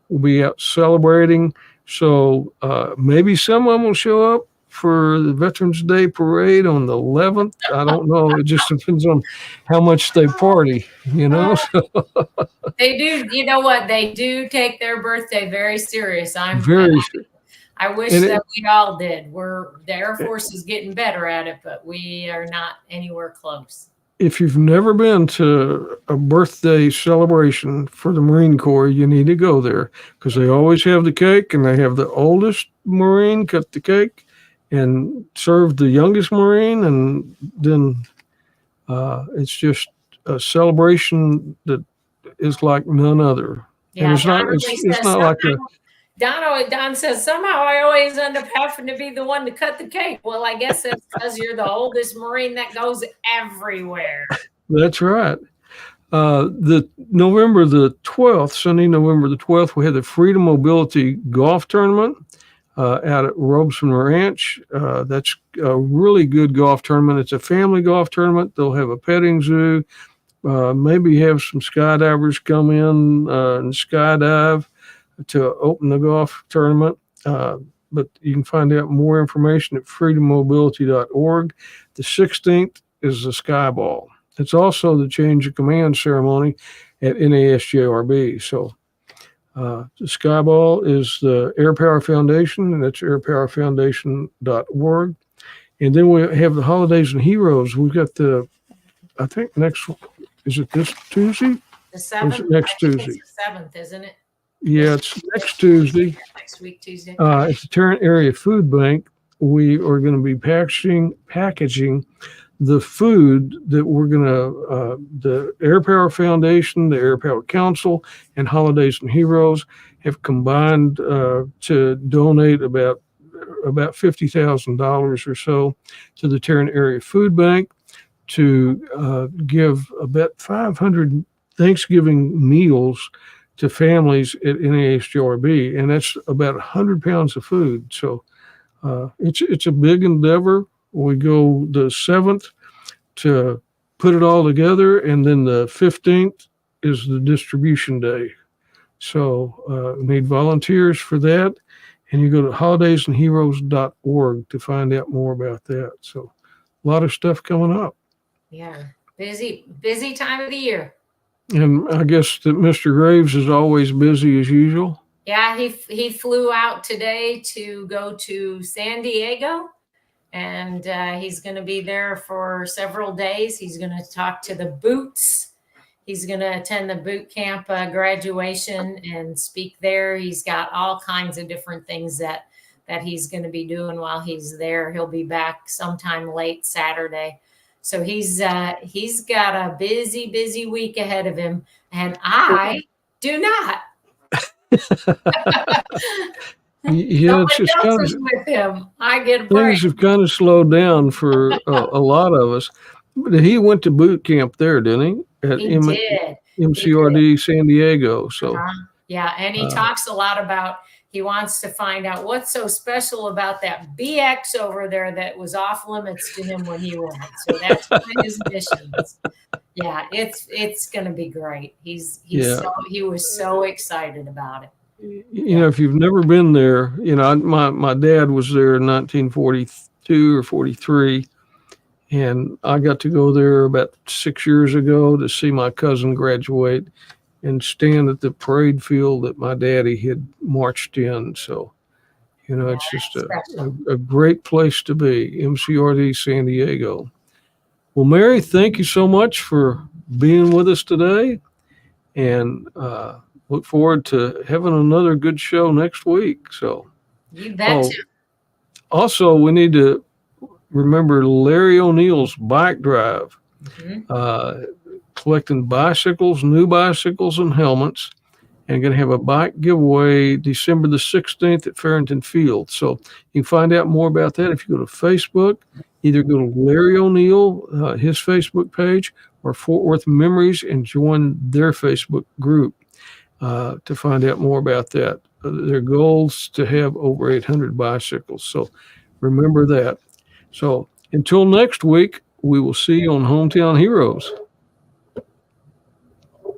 A: will be out celebrating. So maybe some of them will show up for the Veterans Day parade on the 11th. I don't know. It just depends on how much they party, you know.
C: They do. You know what? They do take their birthday very serious. I wish that we all did. The Air Force is getting better at it, but we are not anywhere close.
A: If you've never been to a birthday celebration for the Marine Corps, you need to go there, because they always have the cake, and they have the oldest Marine cut the cake and serve the youngest Marine. And then it's just a celebration that is like none other.
C: Yeah,
A: and it's not like a...
C: Don says, somehow I always end up having to be the one to cut the cake. Well, I guess that's because you're the oldest Marine that goes everywhere.
A: That's right. The November the 12th, Sunday, November the 12th, we had the Freedom Mobility Golf Tournament out at Robeson Ranch. That's a really good golf tournament. It's a family golf tournament. They'll have a petting zoo, maybe have some skydivers come in and skydive to open the golf tournament. But you can find out more information at freedommobility.org. The 16th is the Sky Ball. It's also the change of command ceremony at NASJRB. So the Sky Ball is the Air Power Foundation, and that's airpowerfoundation.org. And then we have the Holidays and Heroes. We've got I think is it this Tuesday?
C: The 7th?
A: Next Tuesday.
C: It's the 7th, isn't it?
A: Yeah, it's next Tuesday.
C: Next week, Tuesday.
A: At the Tarrant Area Food Bank, we are going to be packaging the food that we're going to, the Air Power Foundation, the Air Power Council, and Holidays and Heroes have combined to donate about $50,000 or so to the Tarrant Area Food Bank to give about 500 Thanksgiving meals to families at NASJRB, and that's about 100 pounds of food. So it's a big endeavor. We go the 7th to put it all together, and then the 15th is the distribution day. So we need volunteers for that, and you go to holidaysandheroes.org to find out more about that. So a lot of stuff coming up.
C: Yeah, busy time of the year.
A: And I guess that Mr. Graves is always busy as usual.
C: Yeah, he flew out today to go to San Diego, and he's going to be there for several days. He's going to talk to the boots. He's going to attend the boot camp graduation and speak there. He's got all kinds of different things that he's going to be doing while he's there. He'll be back sometime late Saturday. So he's got a busy week ahead of him, and I do not.
A: Yeah, it's just kind of
C: with him. I get a break.
A: Things have kind of slowed down for a lot of us. But he went to boot camp there, didn't he? At
C: He did.
A: MCRD San Diego. So
C: yeah, and he talks a lot about. He wants to find out what's so special about that BX over there that was off limits to him when he went. So that's one of his missions. Yeah, it's going to be great. He was so excited about it.
A: You know, if you've never been there, you know, my dad was there in 1942 or 43, and I got to go there about 6 years ago to see my cousin graduate and stand at the parade field that my daddy had marched in. So, you know, it's just a great place to be, MCRD San Diego. Well, Mary, thank you so much for being with us today, and look forward to having another good show next week. So,
C: You betcha.
A: Also, we need to remember Larry O'Neill's bike drive, collecting bicycles, new bicycles, and helmets. And going to have a bike giveaway December the 16th at Farrington Field. So you can find out more about that if you go to Facebook. Either go to Larry O'Neill, his Facebook page, or Fort Worth Memories and join their Facebook group to find out more about that. Their goals to have over 800 bicycles. So remember that. So until next week, we will see you on Hometown Heroes.